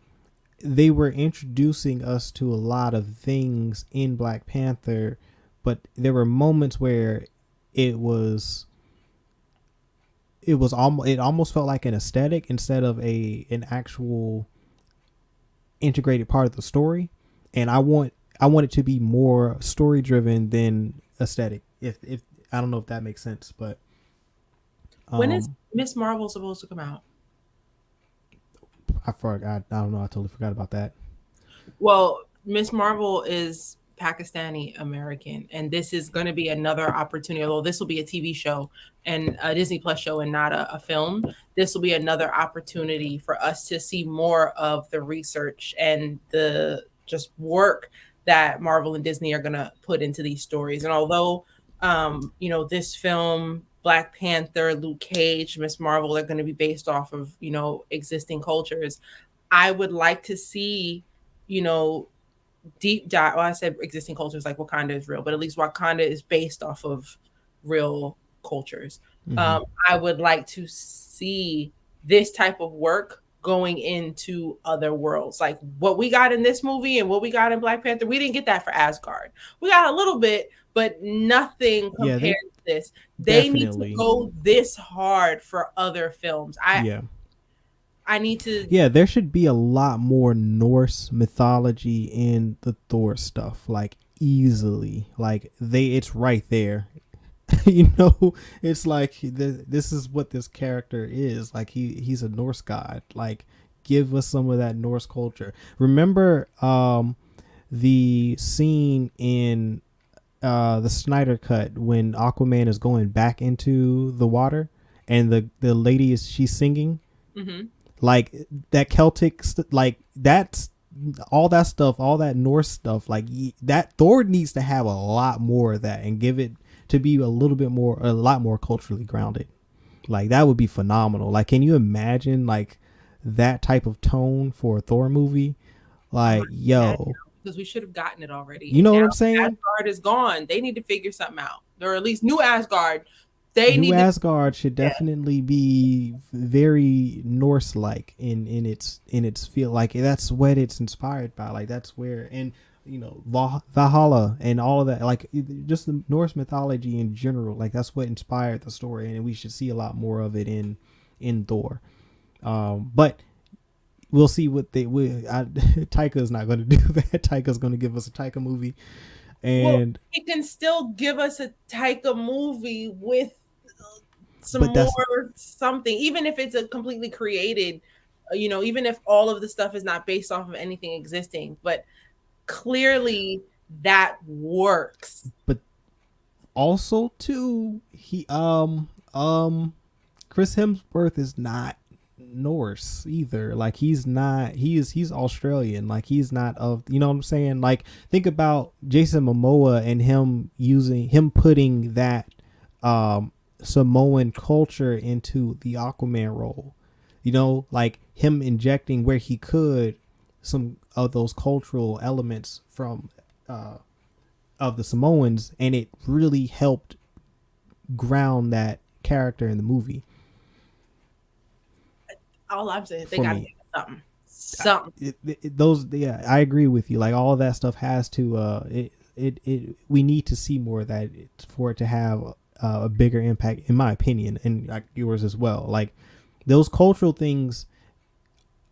they were introducing us to a lot of things in Black Panther, but there were moments where it was it almost felt like an aesthetic instead of an actual integrated part of the story. And I want it to be more story driven than aesthetic. If I don't know if that makes sense, but When is um Miss Marvel supposed to come out? I forgot. I don't know. I totally forgot about that. Well, Miss Marvel is Pakistani American, and this is going to be another opportunity. Although this will be a TV show and a Disney Plus show and not a film, this will be another opportunity for us to see more of the research and the just work that Marvel and Disney are going to put into these stories. And although, this film, Black Panther, Luke Cage, Miss Marvel are going to be based off of existing cultures, I would like to see you know deep dive. Well, I said existing cultures like Wakanda is real, but at least Wakanda is based off of real cultures. Mm-hmm. I would like to see this type of work going into other worlds. Like what we got in this movie and what we got in Black Panther, we didn't get that for Asgard. We got a little bit, but nothing Yeah, compared they to this. They need to definitely. go this hard for other films. Yeah. I need to. Yeah, there should be a lot more Norse mythology in the Thor stuff, like easily. Like it's right there. It's like this is what this character is. Like he's a Norse god. Like give us some of that Norse culture. Remember the scene in the Snyder cut when Aquaman is going back into the water and the lady she's singing, Mhm. like that Celtic like that's all that stuff, all that Norse stuff, like that Thor needs to have a lot more of that and give it to be a lot more culturally grounded. Like that would be phenomenal. Like can you imagine like that type of tone for a Thor movie? I'm Like mad yo, because we should have gotten it already. you And know now what I'm saying? Asgard is gone. They need to figure something out. or at least New Asgard, they New need to. Asgard should Yeah. definitely be very Norse like in its feel. Like that's what it's inspired by. Like that's where, and you know, Valhalla and all of that, like just the Norse mythology in general, like that's what inspired the story, and we should see a lot more of it in Thor. But we'll see what Taika's not going to do that. Taika's going to give us a Taika movie, Well, and he can still give us a Taika movie with some but that's more something, even if it's a completely created, even if all of the stuff is not based off of anything existing, but clearly that works. but also too Chris Hemsworth is not Norse either. Like he's not. He's Australian. Like he's not of. You know what I'm saying? Like think about Jason Momoa and him putting that Samoan culture into the Aquaman role. You know, like him injecting where he could some of those cultural elements from of the Samoans, and it really helped ground that character in the movie. All I'm saying, they For got to me, give us something. yeah, I agree with you. Like all of that stuff has to we need to see more of that for it to have a bigger impact, in my opinion, and like yours as well. Like those cultural things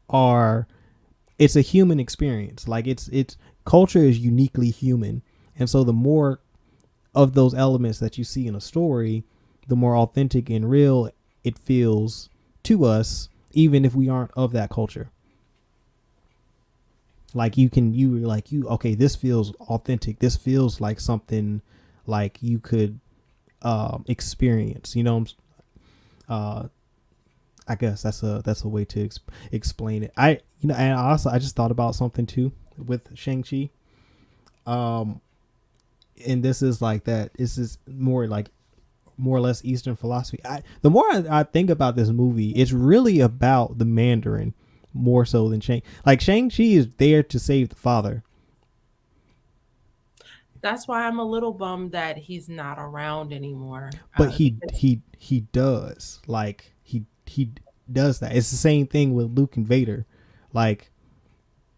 are, it's a human experience. Like it's culture is uniquely human, and so the more of those elements that you see in a story, the more authentic and real it feels to us, even if we aren't of that culture. Like okay, this feels authentic. This feels like something like you could experience. You know, I guess that's a way to explain it. And also I just thought about something too with Shang-Chi. And this is like that. This is more like more or less Eastern philosophy. The more I think about this movie, it's really about the Mandarin more so than Shang. Like Shang-Chi is there to save the father. That's why I'm a little bummed that he's not around anymore. But Because he does. Like he does that. It's the same thing with Luke and Vader. Like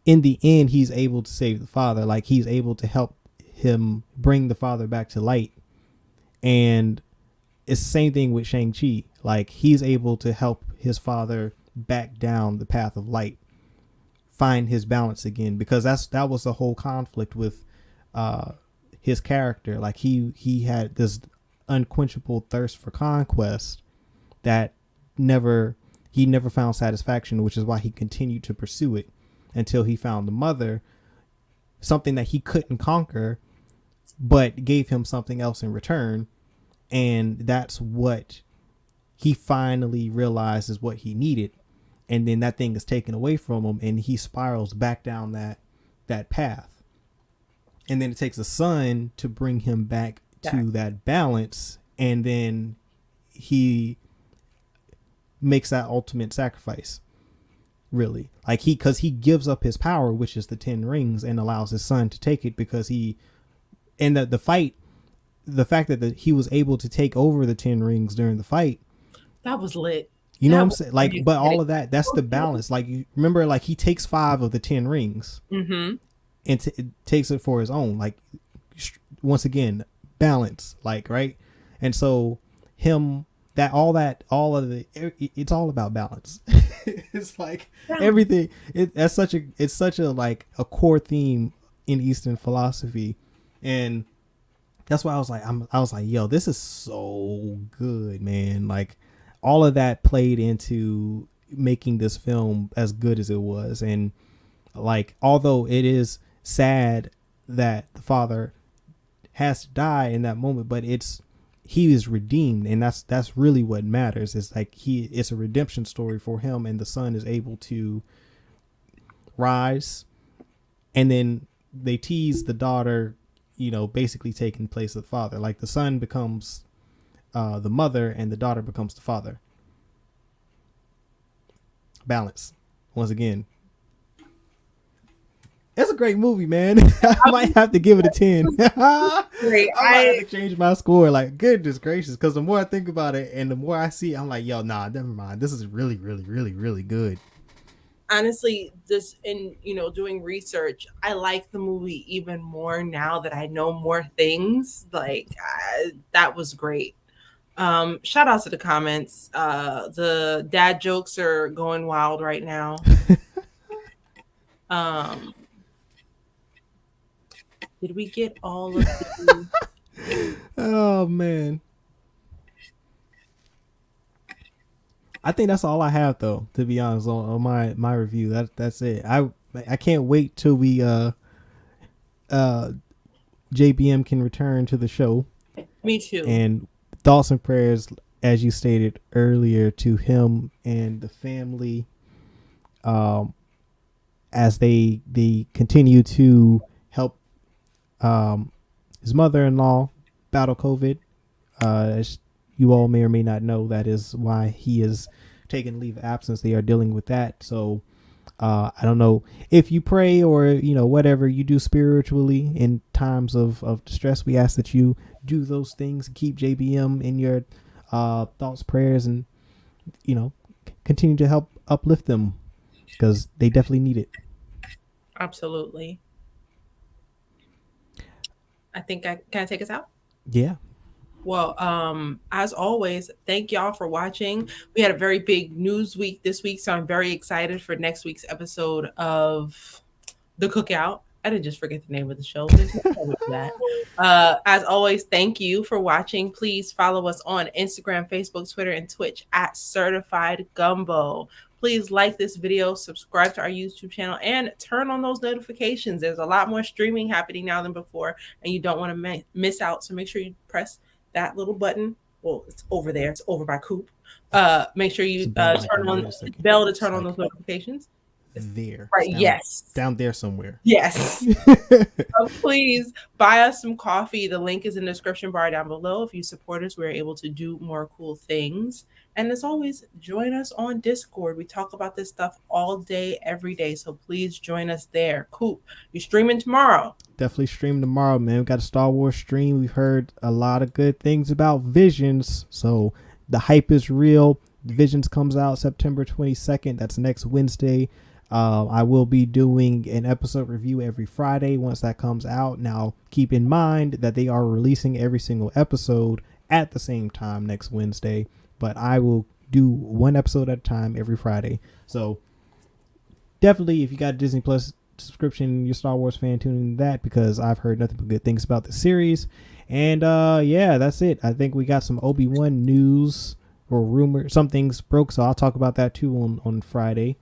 in the end he's able to save the father. Like he's able to help him bring the father back to light. And it's the same thing with Shang-Chi. Like he's able to help his father back down the path of light, find his balance again, because that was the whole conflict with his character. Like he had this unquenchable thirst for conquest that he never found satisfaction, which is why he continued to pursue it until he found the mother, something that he couldn't conquer but gave him something else in return. And that's what he finally realized is what he needed. And then that thing is taken away from him and he spirals back down that path. And then it takes a son to bring him back to that balance. And then he makes that ultimate sacrifice, really. Like because he gives up his power, which is the 10 rings, and allows his son to take it, because the fight, the fact that he was able to take over the 10 rings during the fight, that was lit. you know That what I'm was saying? Like, really but all exciting. of that's the balance. Like, you remember, like he takes 5 of the 10 rings Mm-hmm. and takes it for his own. Like, once again, balance. Like, right? And so it's all about balance. It's like everything. It's such a like a core theme in Eastern philosophy, and that's why I was like, yo, this is so good, man. Like all of that played into making this film as good as it was. And like, although it is sad that the father has to die in that moment, but he is redeemed, and that's really what matters. It's like it's a redemption story for him, and the son is able to rise. And then they tease the daughter, basically taking place of the father. Like the son becomes the mother, and the daughter becomes the father. Balance, once again. It's a great movie, man. I might have to give it a 10. I Great. might have to change my score. Like, goodness gracious. Because the more I think about it and the more I see it, I'm like, yo, nah, never mind. This is really, really, really, really good. Honestly, this in doing research, I like the movie even more now that I know more things. Like that was great. Shout out to the comments. The dad jokes are going wild right now. Um, did we get all of the? Oh, man. I think that's all I have, though, to be honest, on my review. That's it. I can't wait till we uh JBM can return to the show. Me too. And thoughts and prayers, as you stated earlier, to him and the family, as they continue to help his mother-in-law battle COVID. As you all may or may not know, that is why he is taking leave of absence. They are dealing with that. So I don't know if you pray or whatever you do spiritually in times of distress. We ask that you do those things. Keep JBM in your thoughts, prayers, and continue to help uplift them because they definitely need it. Absolutely. I think can I take us out? Yeah. Well, as always, thank y'all for watching. We had a very big news week this week, so I'm very excited for next week's episode of The Cookout. I didn't just forget the name of the show. There's no problem with that. As always, thank you for watching. Please follow us on Instagram, Facebook, Twitter, and Twitch at Certified Gumbo. Please like this video, subscribe to our YouTube channel, and turn on those notifications. There's a lot more streaming happening now than before, and you don't want to miss out. So make sure you press that little button. Well, it's over there. It's over by Coop. Make sure you turn on the bell to turn on those notifications. There. Right. Yes. Down there somewhere. Yes. Please buy us some coffee. The link is in the description bar down below. If you support us, we're able to do more cool things. And as always, join us on Discord. We talk about this stuff all day, every day. So please join us there. Coop, you're streaming tomorrow. Definitely stream tomorrow, man. We got a Star Wars stream. We've heard a lot of good things about Visions. So the hype is real. Visions comes out September 22nd. That's next Wednesday. I will be doing an episode review every Friday once that comes out. Now, keep in mind that they are releasing every single episode at the same time next Wednesday, but I will do one episode at a time every Friday. So definitely, if you got a Disney Plus subscription, you're a Star Wars fan, tune into that because I've heard nothing but good things about the series. And yeah, that's it. I think we got some Obi-Wan news or rumor. Some things broke, so I'll talk about that too on Friday.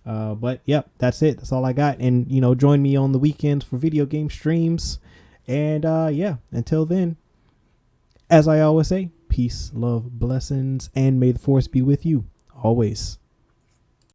But yep, that's it. That's all I got. And join me on the weekends for video game streams. And yeah, until then, as I always say, peace, love, blessings, and may the force be with you always.